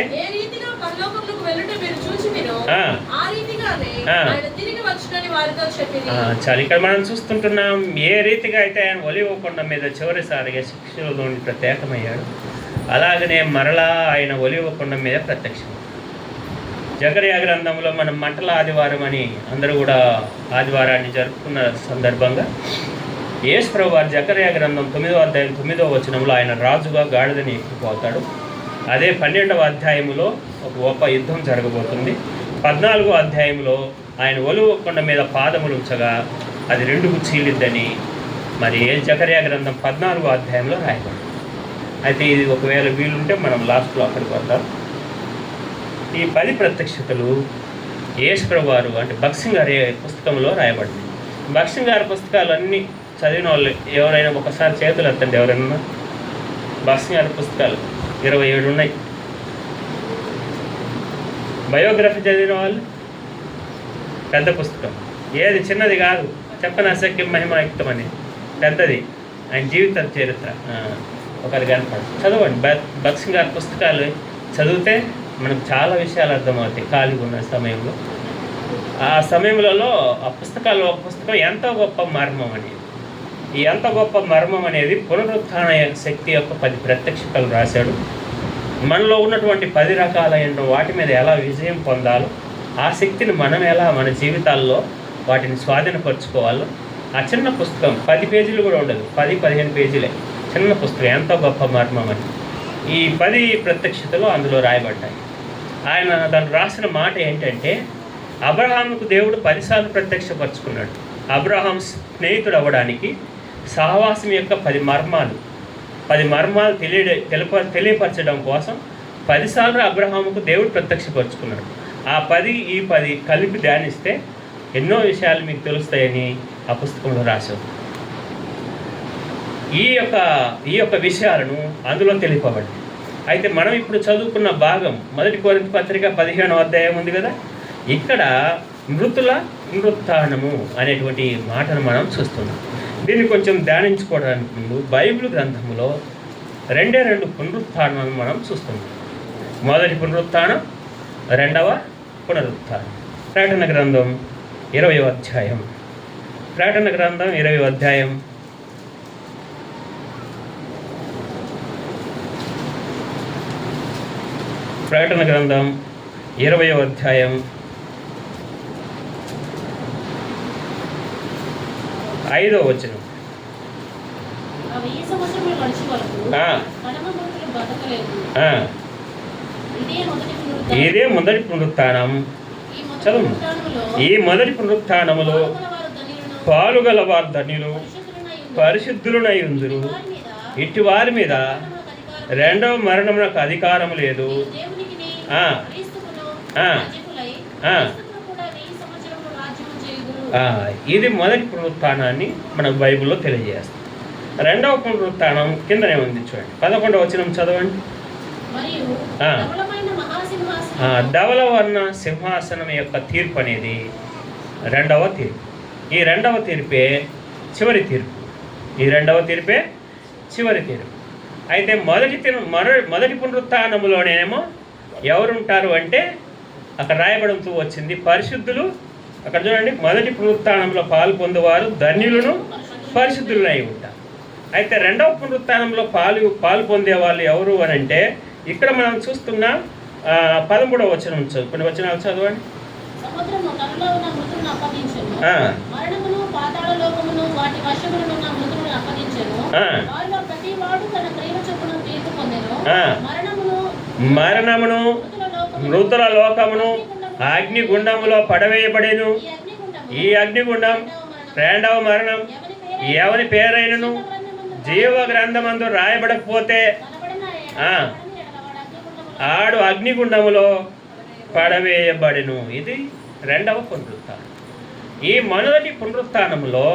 చాలా ఇక్కడ మనం చూస్తుంటున్నాం ఏ రీతిగా అయితే ఆయన ఒలివ కొండ మీద చివరిసారిగా శిక్షలో నుండి ప్రత్యేకమయ్యాడు, అలాగనే మరలా ఆయన ఒలివ కొండ మీద ప్రత్యక్షం. జకర్యా గ్రంథంలో మనం మంటల ఆదివారం అని అందరూ కూడా ఆదివారాన్ని జరుపుకున్న సందర్భంగా యేసు ప్రభువు వారు జకర్యా గ్రంథం 9వ అధ్యాయం 9వ వచనంలో ఆయన రాజుగా గాడిదని ఎక్కిపోతాడు. అదే 12వ అధ్యాయంలో ఒక గొప్ప యుద్ధం జరగబోతుంది. 14వ అధ్యాయంలో ఆయన ఒలివ కొండ మీద పాదములు ఉంచగా అది 2కు చీలిద్దని మరి జకర్యా గ్రంథం 14వ అధ్యాయంలో రాయబడింది. అయితే ఇది ఒకవేళ వీలుంటే మనం లాస్ట్లో అక్కడికి వద్దాం. ఈ 10 ప్రత్యక్షతలు యేసు ప్రభువు వారు అంటే భక్సింగ్ గారి పుస్తకంలో రాయబడింది. భక్సింగ్ గారి పుస్తకాలు అన్నీ చదివిన వాళ్ళు ఎవరైనా ఒకసారి చేతులు ఎత్తండి. ఎవరైనా భక్సింగ్ గారి పుస్తకాలు 27 ఉన్నాయి. బయోగ్రఫీ చదివిన వాళ్ళు పెద్ద పుస్తకం, ఏది చిన్నది కాదు. చెప్పని అసఖ్యం మహిమాయుక్తం అని పెద్దది, ఆయన జీవిత చరిత్ర ఒకరి కనపడు. చదవండి భక్సింగ్ గారి పుస్తకాలు చదివితే మనకు చాలా విషయాలు అర్థమవుతాయి ఖాళీగా ఉన్న సమయంలో. ఆ సమయంలో ఆ పుస్తకాల్లో ఒక పుస్తకం ఎంతో గొప్ప మర్మం అనేది. ఈ ఎంత గొప్ప మర్మం అనేది పునరుత్థాన శక్తి యొక్క 10 ప్రత్యక్షతలు రాశాడు. మనలో ఉన్నటువంటి 10 రకాలైన వాటి మీద ఎలా విజయం పొందాలో, ఆ శక్తిని మనం ఎలా మన జీవితాల్లో వాటిని స్వాధీనపరచుకోవాలో ఆ చిన్న పుస్తకం 10 పేజీలు కూడా ఉండదు, 10-15 పేజీలే చిన్న పుస్తకం, ఎంతో గొప్ప మర్మం అని. ఈ 10 ప్రత్యక్షతలు అందులో రాయబడ్డాయి. ఆయన దాన్ని రాసిన మాట ఏంటంటే, అబ్రహాముకు దేవుడు 10 సార్లు ప్రత్యక్షపరుచుకున్నాడు. అబ్రహాం స్నేహితుడు అవ్వడానికి సహవాసం యొక్క 10 మర్మాలు తెలియపరచడం కోసం 10 సార్లు అబ్రహాముకు దేవుడు ప్రత్యక్షపరుచుకున్నాడు. ఆ 10 ఈ 10 కలిపి ధ్యానిస్తే ఎన్నో విషయాలు మీకు తెలుస్తాయని ఆ పుస్తకంలో రాశారు. ఈ యొక్క విషయాలను అందులో తెలియపబడింది. అయితే మనం ఇప్పుడు చదువుకున్న భాగం 1 కొరింథీ పత్రిక 15వ అధ్యాయం ఉంది కదా, ఇక్కడ మృతుల పునరుత్థానము అనేటువంటి మాటను మనం చూస్తున్నాం. దీన్ని కొంచెం ధ్యానించుకోవడానికి ముందు బైబిల్ గ్రంథంలో 2 పునరుత్థానాలను మనం చూస్తున్నాం. 1వ పునరుత్థానం, 2వ పునరుత్థానం. ప్రకటన గ్రంథం 20వ అధ్యాయం. ప్రకటన గ్రంథం 20వ అధ్యాయం 20వ అధ్యాయం 5వ వచనం. ఇదే మొదటి పునరుత్థానం. చదువు. ఈ మొదటి పునరుత్థానములో పాలుగల వారు ధన్యులు, పరిశుద్ధులనై ఉందురు. ఇట్టి వారి మీద 2వ మరణమునకు అధికారం లేదు. ఇది మొదటి పునరుత్థానాన్ని మన బైబిల్లో తెలియజేస్తాం. 2వ పునరుత్థానం కిందనే ఉంది చూడండి, 11వ వచనం చదవండి. ధవలవర్ణ సింహాసనం యొక్క తీర్పు అనేది 2వ తీర్పు. ఈ 2వ తీర్పే చివరి తీర్పు. ఈ 2వ తీర్పే చివరి తీర్పు. అయితే మొదటి పునరుత్థానములోనేమో ఎవరుంటారు అంటే అక్కడ రాయబడుతూ వచ్చింది పరిశుద్ధులు. అక్కడ చూడండి, మొదటి పునరుత్థానంలో పాలు పొందేవారు ధన్యులను పరిశుద్ధులు అయి ఉంటారు. అయితే 2వ పునరుత్థానంలో పాలు పొందే వాళ్ళు ఎవరు అని అంటే ఇక్కడ మనం చూస్తున్న 13వ వచనం కొన్ని వచనాలు చదవండి. మరణమును మృతుల లోకమును అగ్నిగుండములో పడవేయబడేను. ఈ అగ్నిగుండం 2వ మరణం. ఎవరి పేరైనను జీవ గ్రంథమందు రాయబడకపోతే ఆడు అగ్నిగుండములో పడవేయబడెను. ఇది రెండవ పునరుత్థానం. ఈ మొదటి పునరుత్థానంలో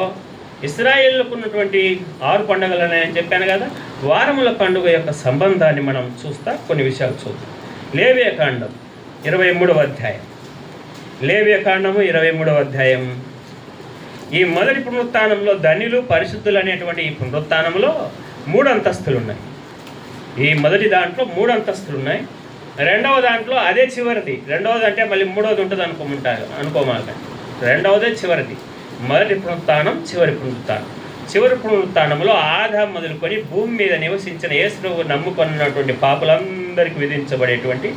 ఇశ్రాయేలుకు ఉన్నటువంటి 6 పండుగలు అని చెప్పాను కదా, వారముల పండుగ యొక్క సంబంధాన్ని మనం చూస్తా కొన్ని విషయాలు చూద్దాం. లేవియకాండం 23వ అధ్యాయం. లేవియకాండము 23వ అధ్యాయం. ఈ మొదటి పునరుత్థానంలో ధన్యులు పరిశుద్ధులు అనేటువంటి ఈ పునరుత్థానంలో 3 అంతస్తులు ఉన్నాయి. ఈ మొదటి దాంట్లో 3 అంతస్తులు ఉన్నాయి. రెండవ దాంట్లో అదే చివరిది. రెండవది అంటే మళ్ళీ మూడవది ఉంటుంది అనుకోమాక. రెండవదే చివరిది. మొదటి పునరుత్థానం, చివరి పునరుత్థానం. చివరి పునరుత్థానంలో ఆదాము మొదలుకొని భూమి మీద నివసించిన యేసును నమ్ముకున్నటువంటి పాపులందరికీ విధించబడేటువంటి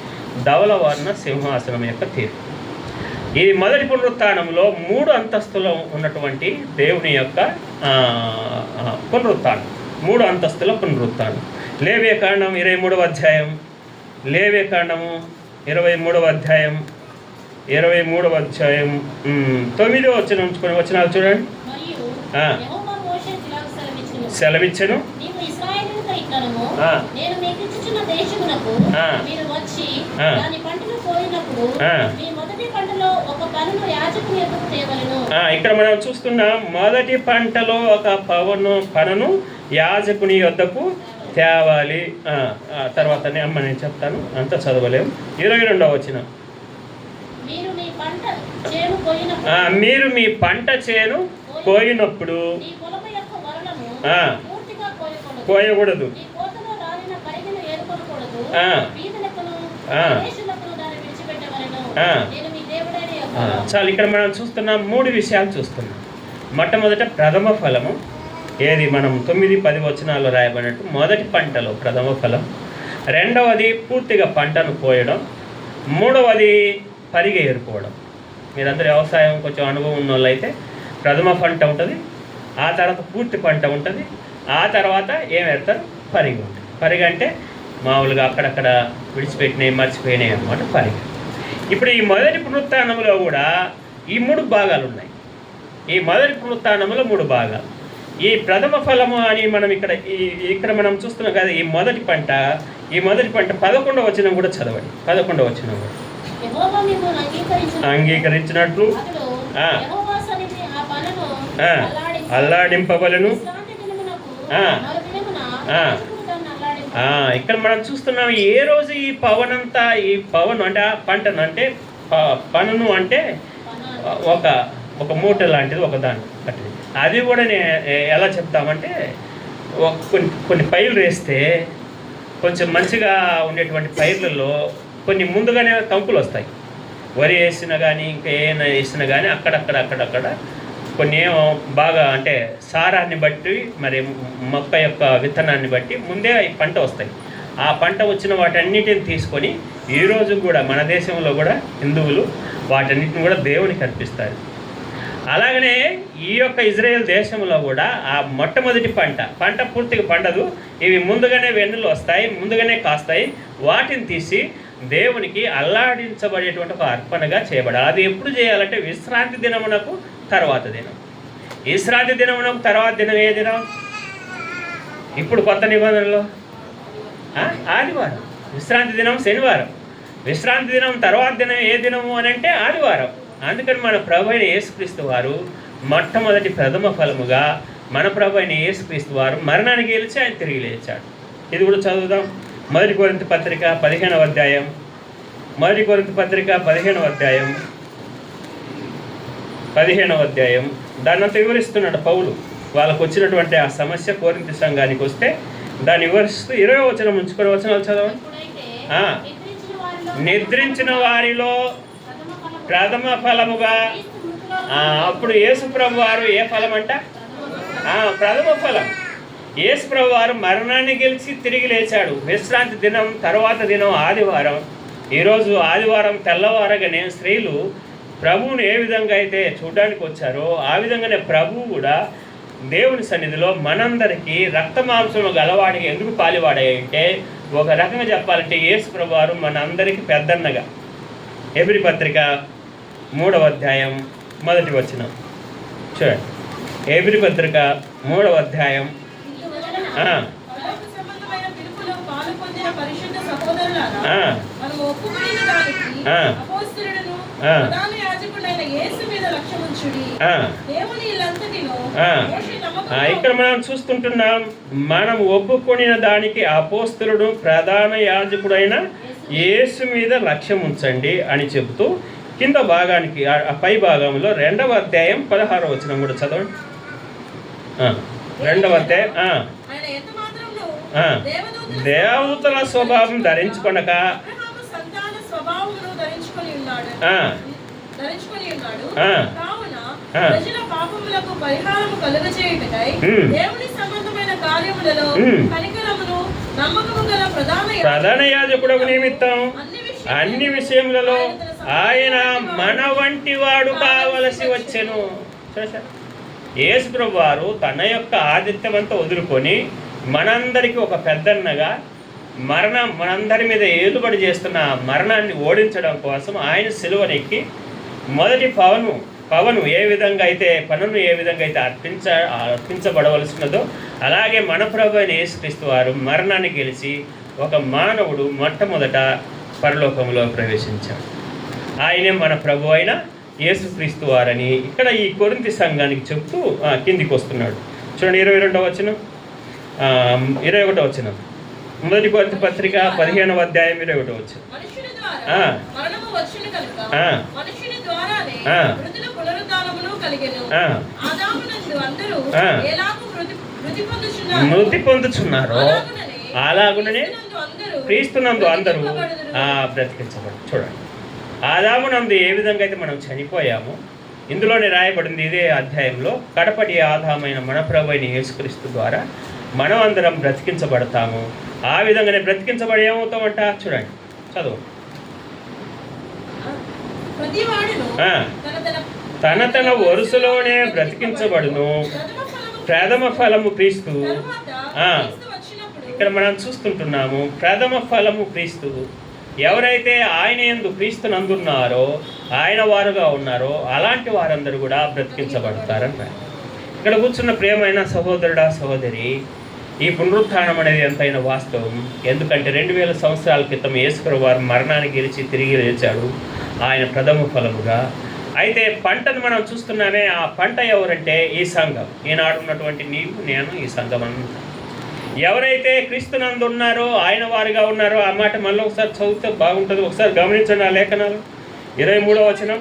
ధవళవర్ణ సింహాసనం యొక్క తీర్పు. ఈ మొదటి పునరుత్థానంలో 3 అంతస్తులు ఉన్నటువంటి దేవుని యొక్క పునరుత్థానం, 3 అంతస్తుల పునరుత్థానం. లేవియకాండం 23వ అధ్యాయం. లేవియకాండము 23వ అధ్యాయం. 23వ అధ్యాయం 9వ వచనం ఉంచుకొని వచనాలు చూడండి. సెలవిచ్చెను, ఇక్కడ మనం చూస్తున్నాం. మొదటి పంటలో ఒక పనను యాజకుని వద్దకు తేవాలి. తర్వాత నేను చెప్తాను, అంతా చదవలేము. 22వ వచనం. మీరు మీ పంట చేను కోయినప్పుడు కోయకూడదు. చాలు. ఇక్కడ మనం చూస్తున్నాం 3 విషయాలు చూస్తున్నాం. మొట్టమొదట ప్రథమ ఫలము. ఏది మనం 9-10 వచనాల్లో రాయబడినట్టు మొదటి పంటలో ప్రథమ ఫలం. రెండవది పూర్తిగా పంటను కోయడం. మూడవది పరిగె ఏరుకోవడం. మీరందరూ వ్యవసాయం కొంచెం అనుభవం ఉన్న వాళ్ళు అయితే ప్రథమ పంట ఉంటుంది, ఆ తర్వాత పూర్తి పంట ఉంటుంది, ఆ తర్వాత ఏం వేస్తారు? పరిగె ఉంటుంది. పరిగె అంటే మామూలుగా అక్కడక్కడ విడిచిపెట్టినవి మర్చిపోయినాయి అన్నమాట పరిగె. ఇప్పుడు ఈ మొదటి పునరుత్థానంలో కూడా ఈ 3 భాగాలు ఉన్నాయి. ఈ మొదటి పునరుత్థానంలో 3 భాగాలు. ఈ ప్రథమ ఫలము అని మనం ఇక్కడ మనం చూస్తున్నాం కదా. ఈ మొదటి పంట 11వ వచనం కూడా చదవండి. 11వ వచనం కూడా అంగీకరించినట్లు అల్లాడింపవలను. ఇక్కడ మనం చూస్తున్నాం ఏ రోజు ఈ పవనంతా, ఈ పవన్ అంటే పంటను అంటే పనును అంటే ఒక మూట లాంటిది, ఒక దాని అట్లా. అది కూడా ఎలా చెప్తామంటే కొన్ని పైర్లు వేస్తే కొంచెం మంచిగా ఉండేటువంటి పైర్లలో కొన్ని ముందుగానే కంకులు వస్తాయి. వరి వేసినా కానీ ఇంకా ఏమైనా వేసినా కానీ అక్కడక్కడ కొన్ని ఏమో బాగా అంటే సారాన్ని బట్టి మరి మొక్క యొక్క విత్తనాన్ని బట్టి ముందే ఈ పంట వస్తాయి. ఆ పంట వచ్చిన వాటన్నిటిని తీసుకొని ఈరోజు కూడా మన దేశంలో కూడా హిందువులు వాటన్నిటిని కూడా దేవునికి అర్పిస్తారు. అలాగనే ఈ యొక్క ఇజ్రాయెల్ దేశంలో కూడా ఆ మొట్టమొదటి పంట పూర్తిగా పండదు. ఇవి ముందుగానే వెన్నులు వస్తాయి, ముందుగానే కాస్తాయి. వాటిని తీసి దేవునికి అల్లాడించబడేటువంటి ఒక అర్పణగా చేయబడాలి. అది ఎప్పుడు చేయాలంటే విశ్రాంతి దినమునకు తర్వాత దినం. విశ్రాంతి దినమునకు తర్వాత దినం ఏ దినం? ఇప్పుడు కొత్త నిబంధనలో ఆదివారం. విశ్రాంతి దినం శనివారం. విశ్రాంతి దినం తర్వాత దినం ఏ దినము అని అంటే ఆదివారం. అందుకని మన ప్రభు అయిన యేసుక్రీస్తు వారు మొట్టమొదటి ప్రథమ ఫలముగా మన ప్రభు అయిన యేసుక్రీస్తు వారు మరణానికి గెలిచి ఆయన తిరిగి లేచాడు. ఇది కూడా చదువుదాం. 1 కొరింథీ పత్రిక 15వ అధ్యాయం. 1 కొరింథీ పత్రిక 15వ అధ్యాయం. 15వ అధ్యాయం. దాన్నంతా వివరిస్తున్నాడు పౌలు. వాళ్ళకు వచ్చినటువంటి ఆ సమస్య కొరింథీ సంఘానికి వస్తే దాన్ని వివరిస్తూ 20వ వచనం ఉంచుకునే వచనాలు చదవండి. నిద్రించిన వారిలో ప్రథమ ఫలముగా. అప్పుడు యేసుప్రభు వారు ఏ ఫలం అంట? ప్రథమ ఫలం. యేసుప్రభు వారు మరణాన్ని గెలిచి తిరిగి లేచాడు. విశ్రాంతి దినం తర్వాత దినం ఆదివారం. ఈరోజు ఆదివారం తెల్లవారగానే స్త్రీలు ప్రభువుని ఏ విధంగా అయితే చూడడానికి వచ్చారో ఆ విధంగానే ప్రభువు కూడా దేవుని సన్నిధిలో మనందరికీ రక్తమాంసము గలవాడికి ఎందుకు పాలివాడాయంటే ఒక రకంగా చెప్పాలంటే యేసుప్రభు వారు మనందరికీ పెద్దన్నగా. హెబ్రీ పత్రిక 3వ అధ్యాయం 1వ వచనం చూడండి. హెబ్రీ పత్రిక 3వ అధ్యాయం పొందిన పరిశుద్ధ సహోదరులారా, మనము ఒప్పుకొనిన దానికి అపోస్తలుడును ప్రధాన యాజకుడైన యేసు మీద లక్ష్యముంచుడి. దేవుని ఇల్లంతటిలో మోషే నమ్మకం. ఇక్కడ మనం చూస్తుంటున్నాం, మనం ఒప్పుకొనిన దానికి అపోస్తలుడు ప్రధాన యాజకుడైన యేసు మీద లక్ష్యం ఉంచండి అని చెబుతూ కింద భాగానికి పై భాగంలో 2వ అధ్యాయం 16వ వచనం కూడా చదవండి. 2వ అధ్యాయం. దేవదూతల స్వభావం ధరించుకొనక ప్రధాన యాజకుడకు నిమిత్తం అన్ని విషయములలో ఆయన మన వంటి వాడు కావలసి వచ్చెను. యేసు ప్రభువు వారు తన యొక్క ఆదిత్యమంతా వదులుకొని మనందరికీ ఒక పెద్దన్నగా మనందరి మీద ఏలుబడి చేస్తున్న మరణాన్ని ఓడించడం కోసం ఆయన సిలువనెక్కి మొదటి పవను ఏ విధంగా అయితే అర్పించబడవలసినదో అలాగే మన ప్రభు అయిన యేసుక్రీస్తు వారు మరణాన్ని గెలిచి ఒక మానవుడు మొట్టమొదట పరలోకంలో ప్రవేశించాడు. ఆయనే మన ప్రభు అయిన యేసుక్రీస్తు వారని ఇక్కడ ఈ కొరింథీ సంఘానికి చెప్తూ కిందికి వస్తున్నాడు. చూడండి 22వ వచనం, 21వ వచనం, మొదటి కొరింథీ పత్రిక 15వ అధ్యాయం 21వ వచనం. మృతి పొందుచున్నారు, అలాగుననే క్రీస్తునందు అందరూ బ్రతికించబడు. చూడండి, ఆదామునందు ఏ విధంగా అయితే మనం చనిపోయామో ఇందులోనే రాయబడింది ఇదే అధ్యాయంలో, కడపటి ఆదామైన మన ప్రభు అయిన యేసుక్రీస్తు ద్వారా మనం అందరం బ్రతికించబడతాము. ఆ విధంగానే బ్రతికించబడి ఏమవుతామంట చూడండి, చదువు. తన వరుసలోనే బ్రతికించబడును, ప్రథమ ఫలము క్రీస్తు. ఇక్కడ మనం చూస్తుంటున్నాము, ప్రథమ ఫలము క్రీస్తు. ఎవరైతే ఆయన యందు క్రీస్తునందున్నారో, ఆయన వారుగా ఉన్నారో అలాంటి వారందరూ కూడా బ్రతికించబడతారన్న. ఇక్కడ కూర్చున్న ప్రియమైన సహోదరుడా సహోదరి, ఈ పునరుత్థానం అనేది ఎంతైనా వాస్తవం. ఎందుకంటే 2000 సంవత్సరాల క్రితం యేసుప్రభువు వారు మరణాన్ని గెలిచి తిరిగి లేచాడు, ఆయన ప్రథమ ఫలముగా. అయితే పంటను మనం చూస్తున్నామే, ఆ పంట ఎవరంటే ఈ సంఘం. ఈనాడు ఉన్నటువంటి నీవు నేను ఈ సంఘం అంతా. ఎవరైతే క్రీస్తునందు ఉన్నారో ఆయన వారిగా ఉన్నారో, ఆ మాట మళ్ళీ ఒకసారి చదివితే బాగుంటుంది. ఒకసారి గమనించండి ఆ లేఖనాలు. 23వ వచనం.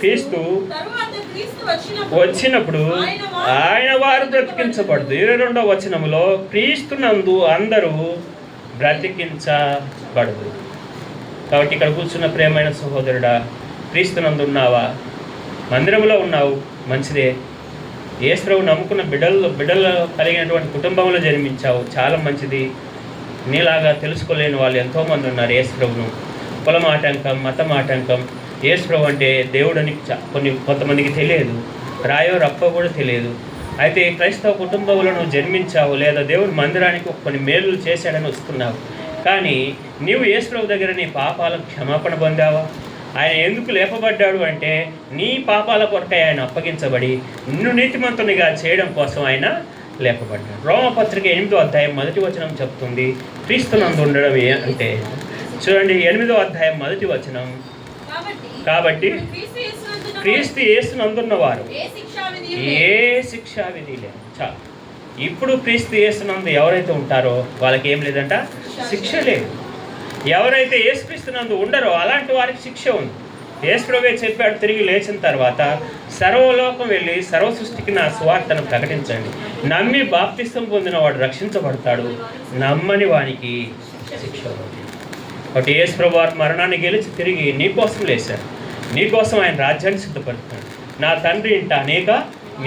క్రీస్తు వచ్చినప్పుడు ఆయన వారు బ్రతికించబడదు. 22వ వచనంలో క్రీస్తునందు అందరూ బ్రతికించబడదు. కాబట్టి ఇక్కడ కూర్చున్న ప్రియమైన సహోదరుడా, క్రీస్తునందు ఉన్నావా? మందిరంలో ఉన్నావు, మంచిదే. యేసుప్రభువు నమ్ముకున్న బిడ్డలు కలిగినటువంటి కుటుంబంలో జన్మించావు, చాలా మంచిది. నీలాగా తెలుసుకోలేని వాళ్ళు ఎంతోమంది ఉన్నారు యేసుప్రభును. కులం ఆటంకం, మతం ఆటంకం. యేసుప్రభు అంటే దేవుడని కొంతమందికి తెలియదు, రాయో రప్ప కూడా తెలియదు. అయితే క్రైస్తవ కుటుంబంలో నువ్వు జన్మించావు, లేదా దేవుడి మందిరానికి కొన్ని మేలు చేశాడని వస్తున్నావు. కానీ నీవు యేసుప్రభు దగ్గర నీ పాపాలకు క్షమాపణ పొందావా? ఆయన ఎందుకు లేపబడ్డాడు అంటే నీ పాపాల కొరకై ఆయన అప్పగించబడి నిన్ను నీతిమంతునిగా చేయడం కోసం ఆయన లేపబడ్డాడు. రోమపత్రిక 8వ అధ్యాయం 1వ వచనం చెప్తుంది క్రీస్తునందు ఉండడం అంటే. చూడండి 8వ అధ్యాయం 1వ వచనం. కాబట్టి క్రీస్తు యేసునందున్నవారు ఏ శిక్షా విధి లేదు. చాలు. ఇప్పుడు క్రీస్తు యేసునందు ఎవరైతే ఉంటారో వాళ్ళకి ఏం లేదంట, శిక్ష లేదు. ఎవరైతే యేసుక్రీస్తునందు ఉండరో అలాంటి వారికి శిక్ష ఉంది. యేసుప్రభువే చెప్పాడు, తిరిగి లేచిన తర్వాత సర్వలోకం వెళ్ళి సర్వ సృష్టికి నా సువార్తను ప్రకటించండి. నమ్మి బాప్తిస్తం పొందిన వాడు రక్షించబడతాడు, నమ్మని వానికి శిక్ష ఉంది. కాబట్టి యేసుప్రభువు వారు మరణాన్ని గెలిచి తిరిగి నీ కోసం లేశాడు, నీ కోసం ఆయన రాజ్యాన్ని సిద్ధపడుతున్నాడు. నా తండ్రి ఇంట అనేక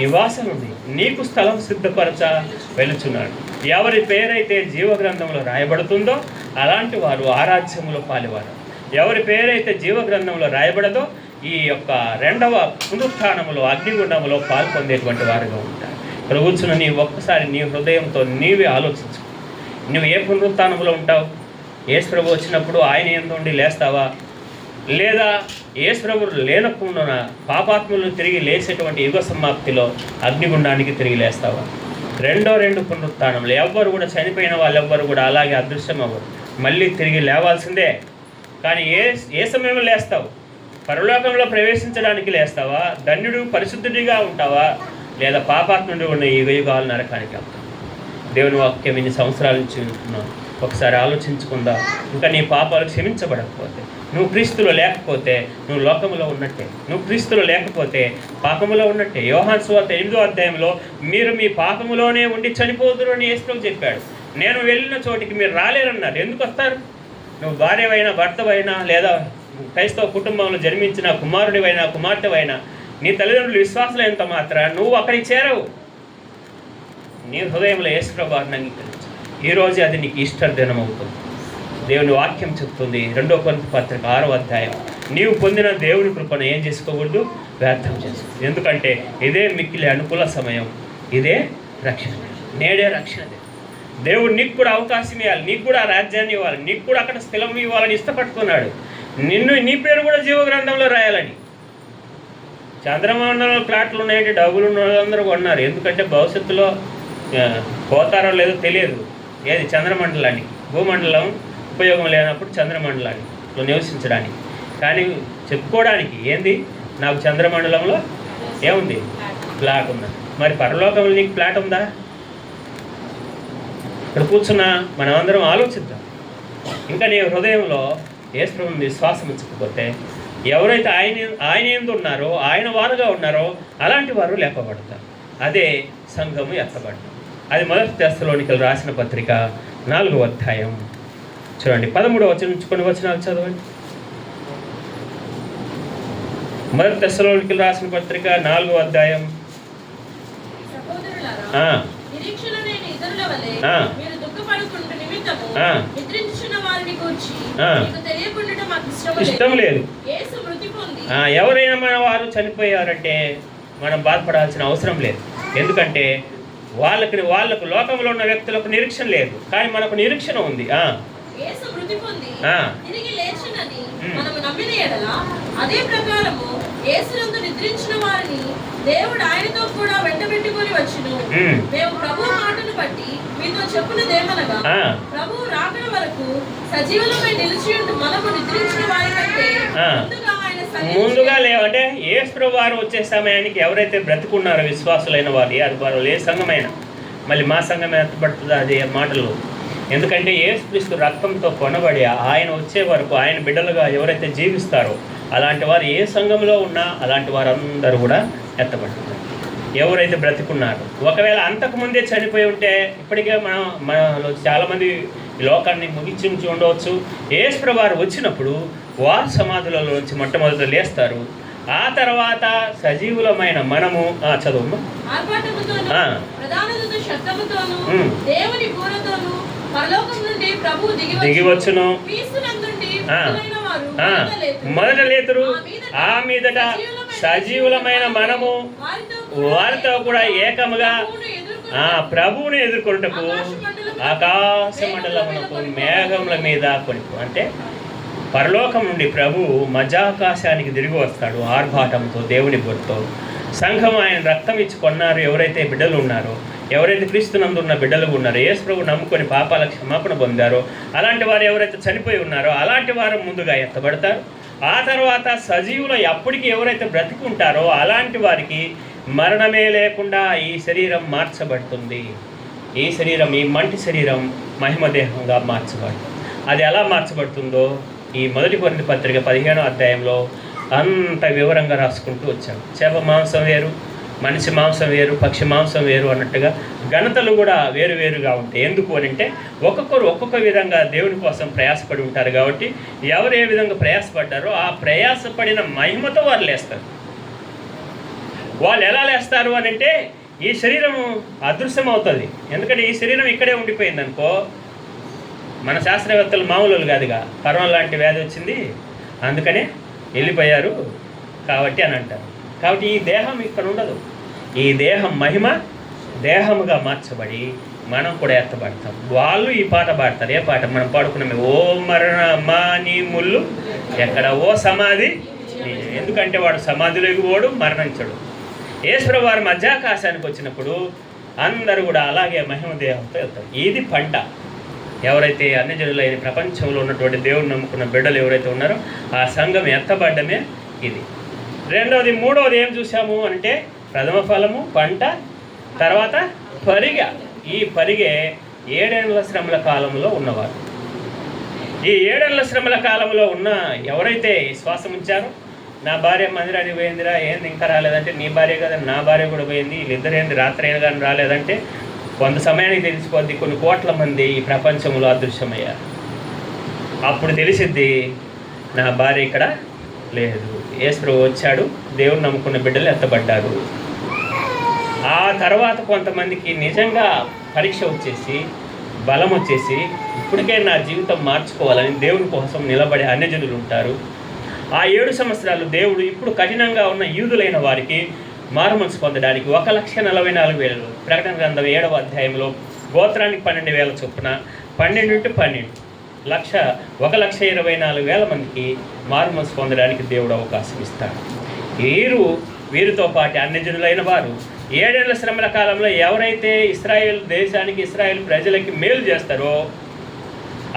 నివాసం ఉంది, నీకు స్థలం సిద్ధపరచ వెలుచున్నాడు. ఎవరి పేరైతే జీవగ్రంథంలో రాయబడుతుందో అలాంటి వారు ఆ రాజ్యంలో పాలివారు. ఎవరి పేరైతే జీవగ్రంథంలో రాయబడదో ఈ యొక్క 2వ పునరుత్థానములో అగ్నిగుండంలో పాల్పొందేటువంటి వారుగా ఉంటారు. ఇక్కడ కూర్చున్న నీ ఒక్కసారి నీ హృదయంతో నీవే ఆలోచించు. నువ్వు ఏ పునరుత్థానంలో ఉంటావు? యేసు ప్రభువు వచ్చినప్పుడు ఆయన యందు ఉండి లేస్తావా, లేదా యేసు ప్రభువు లేనకుండా పాపాత్ములను తిరిగి లేచేటువంటి యుగ సమాప్తిలో అగ్నిగుండానికి తిరిగి లేస్తావా? రెండు పునరుత్థానంలో ఎవ్వరు కూడా చనిపోయిన వాళ్ళెవ్వరు కూడా అలాగే అదృశ్యం అవ్వరు, మళ్ళీ తిరిగి లేవాల్సిందే. కానీ ఏ సమయంలో లేస్తావు? పరలోకంలో ప్రవేశించడానికి లేస్తావా? ధన్యుడు పరిశుద్ధుడిగా ఉంటావా? లేదా పాపాత్ముడు ఉన్న యుగాలు నరకానికి వెళ్తావు? దేవుని వాక్యం ఇన్ని సంవత్సరాల నుంచి ఉంటున్నావు, ఒకసారి ఆలోచించుకుందా. ఇంకా నీ పాపాలు క్షమించబడకపోతే, నువ్వు క్రీస్తులో లేకపోతే నువ్వు లోకములో ఉన్నట్టే, నువ్వు క్రీస్తులో లేకపోతే పాపములో ఉన్నట్టే. యోహాను సువార్త 8వ అధ్యాయంలో మీరు మీ పాపములోనే ఉండి చనిపోదురు అని యేసు చెప్పాడు. నేను వెళ్ళిన చోటికి మీరు రాలేరన్నారు. ఎందుకు వస్తారు? నువ్వు భార్యవైనా భర్తవైనా లేదా క్రైస్తవ కుటుంబంలో జన్మించిన కుమారుడివైనా కుమార్తెవైనా నీ తల్లిదండ్రులు విశ్వాసులైనంత మాత్రం నువ్వు అక్కడికి చేరవు. నీ హృదయంలో యేసు ప్రభువుని అంగీకరించు. ఈరోజు అది నీకు ఈస్టర్ దినం అవుతుంది. దేవుని వాక్యం చెప్తుంది 2 కొరింథీ పత్రిక 6వ అధ్యాయం, నీవు పొందిన దేవుని కృపను ఏం చేసుకోకూడదు? వ్యర్థం చేసుకో. ఎందుకంటే ఇదే మిక్కిలి అనుకూల సమయం, ఇదే రక్షణ, నేడే రక్షణ. దేవుడు నీకు కూడా అవకాశం ఇవ్వాలి, నీకు కూడా రాజ్యాన్ని ఇవ్వాలి, నీకు కూడా అక్కడ స్థలం ఇవ్వాలని ఇష్టపడుతున్నాడు. నీ పేరు కూడా జీవ గ్రంథంలో రాయాలని. చంద్రమండలంలో ప్లాట్లు ఉన్నాయంటే డబ్బులు ఉన్న వాళ్ళందరూ కొన్నారు. ఎందుకంటే భవిష్యత్తులో పోతారో లేదో తెలియదు. ఏది చంద్రమండలానికి, భూమండలం ఉపయోగం లేనప్పుడు చంద్రమండలానికి నివసించడానికి. కానీ చెప్పుకోవడానికి ఏంది, నాకు చంద్రమండలంలో ఏముంది? ప్లాట్ ఉందా? మరి పరలోకంలో నీకు ప్లాట్ ఉందా? ఇక్కడ కూర్చున్నా మనమందరం ఆలోచిద్దాం. ఇంకా నీ హృదయంలో యేసు ప్రభువుని విశ్వాసం ఉంచకపోతే, ఎవరైతే ఆయన యందు ఉన్నారో, ఆయన వారుగా ఉన్నారో అలాంటి వారు లేపబడతారు. అదే సంఘము ఎత్తబడతారు. అది 1 తెస్సలోనికలు రాసిన పత్రిక 4వ అధ్యాయం చూడండి, 13వ వచనం నుంచి కొన్ని వచనాలు చదవండి. 1 తెస్సలోనికలు రాసిన పత్రిక 4వ అధ్యాయం. ఇష్టం లేదు. ఎవరైనా మన వారు చనిపోయారంటే మనం బాధపడాల్సిన అవసరం లేదు. ఎందుకంటే వాళ్ళకు లోకంలో ఉన్న వ్యక్తులకు నిరీక్షణ లేదు, కానీ మనకు నిరీక్షణ ఉంది. అదే ప్రకారము యేసునందు నిద్రించిన వారిని దేవుడు ఆయనతో కూడా వెంటబెట్టుకొని వచ్చును. మేము ప్రభువు మాటను బట్టి మీతో చెప్పున్నదేమనగా, ప్రభువు రాకడ వరకు సజీవులపై నిలిచి ఉంటూ మనము నిద్రించిన వారి కంటే ముందుగా లేవంటే యేసు ప్రభువు వారు వచ్చే సమయానికి ఎవరైతే బ్రతుకున్నారో విశ్వాసులైన వారు, అది వారు ఏ సంఘమైనా, మళ్ళీ మా సంఘం ఎత్తబడుతుందో అది మాటలు. ఎందుకంటే యేసుక్రీస్తు రక్తంతో కొనబడి ఆయన వచ్చే వరకు ఆయన బిడ్డలుగా ఎవరైతే జీవిస్తారో అలాంటి వారు ఏ సంఘంలో ఉన్నా అలాంటి వారందరూ కూడా ఎత్తబడుతున్నారు, ఎవరైతే బ్రతికున్నారో. ఒకవేళ అంతకుముందే చనిపోయి ఉంటే ఇప్పటికే మనలో చాలామంది లోకాన్ని ముగించి ఉండవచ్చు. యేసు ప్రభువు వారు వచ్చినప్పుడు వారు సమాధులలోంచి మొట్టమొదట లేస్తారు. ఆ తర్వాత సజీవులమైన మనము చదువు దిగివచ్చును. మొదట లేతురు, ఆ మీదట సజీవులమైన మనము వారితో కూడా ఏకముగా ప్రభువుని ఎదుర్కొంటకు ఆకాశ మండలమునకు మేఘముల మీద కొనుక్కు. అంటే పరలోకం నుండి ప్రభువు మధ్యాకాశానికి తిరిగి వస్తాడు ఆర్భాటంతో, దేవుని బొట్టుతో. సంఘం ఆయన రక్తం ఇచ్చి కొన్నారు. ఎవరైతే బిడ్డలు ఉన్నారో, ఎవరైతే క్రీస్తునందు ఉన్న బిడ్డలు ఉన్నారో, యేసు ప్రభువు నమ్ముకొని పాపాల క్షమాపణ పొందారో అలాంటి వారు ఎవరైతే చనిపోయి ఉన్నారో అలాంటి వారు ముందుగా ఎత్తబడతారు. ఆ తర్వాత సజీవులు అప్పటికి ఎవరైతే బ్రతికుంటారో అలాంటి వారికి మరణమే లేకుండా ఈ శరీరం మార్చబడుతుంది. ఈ శరీరం, ఈ మంటి శరీరం మహిమదేహంగా మార్చబడుతుంది. అది ఎలా మార్చబడుతుందో ఈ 1 కొరింథీ పత్రిక 15వ అధ్యాయంలో అంత వివరంగా రాసుకుంటూ వచ్చాం. చేప మాంసం వేరు, మనిషి మాంసం వేరు, పక్షి మాంసం వేరు అన్నట్టుగా ఘనతలు కూడా వేరువేరుగా ఉంటాయి. ఎందుకు అని అంటే ఒక్కొక్కరు ఒక్కొక్క విధంగా దేవుని కోసం ప్రయాసపడి ఉంటారు. కాబట్టి ఎవరు ఏ విధంగా ప్రయాసపడ్డారో ఆ ప్రయాసపడిన మహిమతో వారు లేస్తారు. వాళ్ళు ఎలా లేస్తారు అని అంటే ఈ శరీరం అదృశ్యం అవుతుంది. ఎందుకంటే ఈ శరీరం ఇక్కడే ఉండిపోయింది అనుకో, మన శాస్త్రవేత్తలు మామూలు కాదుగా, కరోనా లాంటి వ్యాధి వచ్చింది అందుకనే వెళ్ళిపోయారు కాబట్టి అని అంటారు. కాబట్టి ఈ దేహం ఇక్కడ ఉండదు. ఈ దేహం మహిమ దేహముగా మార్చబడి మనం కూడా ఎత్తబడతాం. వాళ్ళు ఈ పాట పాడతారు. ఏ పాట మనం పాడుకున్నామే? ఓ మరణ మా నీ ముళ్ళు ఎక్కడ, ఓ సమాధి ఎందుకంటే వాడు సమాధిలోకి పోడు, మరణించడు. యేసుప్రభువు వారు మధ్యాకాశానికి వచ్చినప్పుడు అందరూ కూడా అలాగే మహిమ దేహంతో వెళ్తారు. ఇది పంట. ఎవరైతే అన్యజనులైన ప్రపంచంలో ఉన్నటువంటి దేవుని నమ్ముకున్న బిడ్డలు ఎవరైతే ఉన్నారో ఆ సంఘం ఎత్తబడ్డమే ఇది. రెండవది, మూడవది ఏం చూసాము అంటే ప్రథమ ఫలము, పంట, తర్వాత పరిగె. ఈ పరిగె 7 ఏళ్ల శ్రమల కాలంలో ఉన్నవారు. ఈ 7 ఏళ్ల శ్రమల కాలంలో ఉన్న ఎవరైతే విశ్వాసం ఉంచారో, నా భార్య మందిరానికి పోయిందిరా, ఏంది ఇంకా రాలేదంటే, నీ భార్య కదా, నా భార్య కూడా పోయింది, వీళ్ళిద్దరు ఏంది రాత్రి అయినా కానీ రాలేదంటే కొంత సమయానికి తెలిసిపోద్ది కొన్ని కోట్ల మంది ఈ ప్రపంచంలో అదృశ్యమయ్యారు. అప్పుడు తెలిసిద్ది నా భార్య ఇక్కడ లేదు. యేసుప్రభువు వచ్చాడు, దేవుని నమ్ముకున్న బిడ్డలు ఎత్తబడ్డారు. ఆ తర్వాత కొంతమందికి నిజంగా పరీక్ష వచ్చేసి, బలం వచ్చేసి, ఇప్పటికే నా జీవితం మార్చుకోవాలని దేవుని కోసం నిలబడే అన్యజనులు ఉంటారు. ఆ 7 సంవత్సరాలు దేవుడు ఇప్పుడు కఠినంగా ఉన్న యూదులైన వారికి మారుమనసు పొందడానికి 1,44,000 ప్రకటన గ్రంథం 7వ అధ్యాయంలో గోత్రానికి 12,000 చొప్పున 12 1,24,000 మందికి మారుమనసు పొందడానికి దేవుడు అవకాశం ఇస్తాడు. వీరితో పాటు అన్యజనులైన వారు 7 ఏళ్ల శ్రమల కాలంలో ఎవరైతే ఇశ్రాయేల్ దేశానికి, ఇశ్రాయేల్ ప్రజలకి మేలు చేస్తారో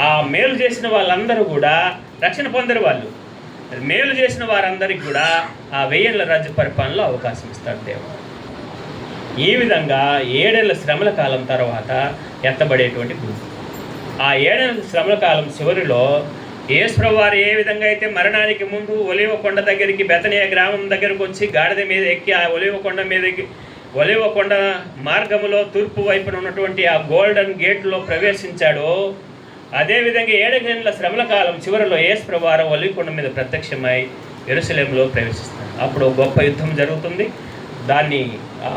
ఆ మేలు చేసిన వాళ్ళందరూ కూడా రక్షణ పొందరు. వాళ్ళు మేలు చేసిన వారందరికీ కూడా ఆ 1000 ఏళ్ల రాజ్య పరిపాలనలో అవకాశం ఇస్తాడు దేవుడు. ఈ విధంగా 7 ఏళ్ల శ్రమల కాలం తర్వాత ఎత్తబడేటువంటి భూమి. ఆ 7 ఏళ్ల శ్రమల కాలం చివరిలో యేసుప్రభువు వారు ఏ విధంగా అయితే మరణానికి ముందు ఒలీవ కొండ దగ్గరికి, బెతనియా గ్రామం దగ్గరకు వచ్చి గాడిద మీద ఎక్కి ఆ ఒలీవ కొండ మార్గములో తూర్పు వైపున ఉన్నటువంటి ఆ గోల్డెన్ గేట్లో ప్రవేశించాడో, అదేవిధంగా 7 ఏళ్ల శ్రమల కాలం చివరిలో యేసుప్రభువు వారు ఒలీవ కొండ మీద ప్రత్యక్షమై యెరూషలేములో ప్రవేశిస్తారు. అప్పుడు గొప్ప యుద్ధం జరుగుతుంది.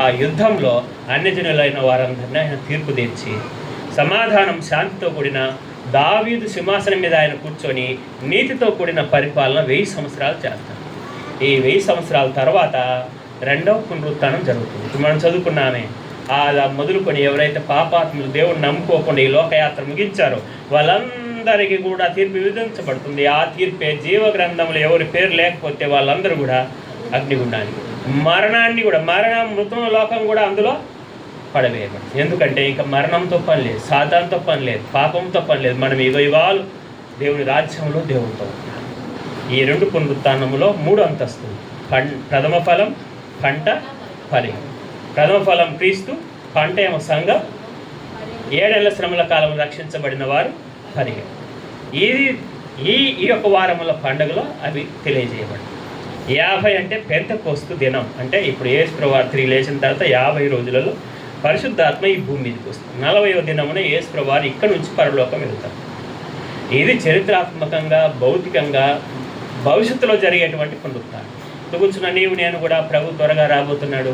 ఆ యుద్ధంలో అన్యజనులైన వారందరినీ ఆయన తీర్పు తీర్చి సమాధానం, శాంతితో కూడిన దావీదు సింహాసనం మీద ఆయన కూర్చొని నీతితో కూడిన పరిపాలన 1000 సంవత్సరాలు చేస్తారు. ఈ 1000 సంవత్సరాల తర్వాత రెండవ పునరుత్థానం జరుగుతుంది. ఇప్పుడు మనం చదువుకున్నామే, అలా మొదలుకొని ఎవరైతే పాపాత్ములు దేవుని నమ్ముకోకుండా ఈ లోకయాత్ర ముగించారో వాళ్ళందరికీ కూడా తీర్పు విధించబడుతుంది. ఆ తీర్పే జీవ గ్రంథంలో ఎవరి పేరు లేకపోతే వాళ్ళందరూ కూడా అగ్నిగుండానికి, మృతం లోకం కూడా అందులో పడవేయబడింది. ఎందుకంటే ఇంకా మరణంతో పని లేదు, సాతానుతో పని లేదు, పాపంతో పని లేదు. మనం యుగాలు దేవుని రాజ్యంలో దేవునితో ఉన్నాం. ఈ 2 పునరుత్థానంలో 3 అంతస్తులు: ప్రథమ ఫలం, పంట, పరిగె. ప్రథమ ఫలం క్రీస్తు, పంట ఏమో సంఘం, 7 ఏళ్ల శ్రమల కాలం రక్షించబడిన వారు, పరిగె. ఈ యొక్క వారముల పండుగలో అవి తెలియజేయబడి 50 అంటే పెంతెకోస్తు దినం. అంటే ఇప్పుడు యేసుప్రభువు వారు తిరిగి లేచిన తర్వాత 50 రోజులలో పరిశుద్ధాత్మ ఈ భూమి మీదకి వస్తుంది. 40వ దినమున యేసుప్రభువు వారు ఇక్కడి నుంచి పరలోకం వెళ్తారు. ఇది చరిత్రాత్మకంగా, భౌతికంగా భవిష్యత్తులో జరిగేటువంటి పునరుత్థానం. కూర్చున్న నీవు నేను కూడా ప్రభు త్వరగా రాబోతున్నాడు,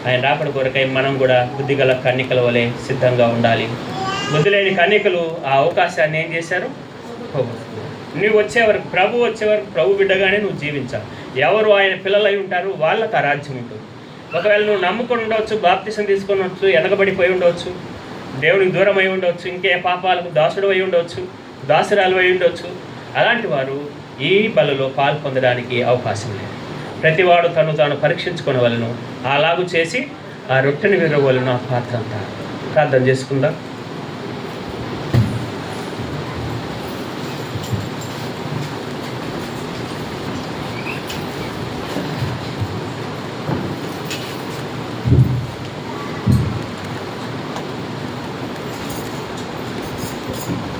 ఆయన రాకడ కొరకై మనం కూడా బుద్ధిగల కన్యకల వలె సిద్ధంగా ఉండాలి. బుద్ధి లేని కన్యకలు ఆ అవకాశాన్ని ఏం చేశారు? నువ్వు వచ్చేవరకు, ప్రభు వచ్చేవరకు ప్రభు బిడ్డగానే నువ్వు జీవించాలి. ఎవరు ఆయన పిల్లలై ఉంటారు వాళ్ళకి ఆ రాజ్యం ఉంటుంది. ఒకవేళ నువ్వు నమ్ముకొని ఉండవచ్చు, బాప్తిసం తీసుకొని ఉండవచ్చు, వెనకబడిపోయి ఉండవచ్చు, దేవునికి దూరం అయి ఉండవచ్చు, ఇంకే పాపాలకు దాసుడు అయి ఉండవచ్చు, దాసురాలు అయి ఉండవచ్చు. అలాంటి వారు ఈ బలలో పాలు పొందడానికి అవకాశం లేదు. ప్రతివాడు తాను పరీక్షించుకునే వాళ్ళను అలాగూ చేసి ఆ రొట్టెని విరవలను ఆ పాత్ర అంతా ప్రార్థన చేసుకుందాం.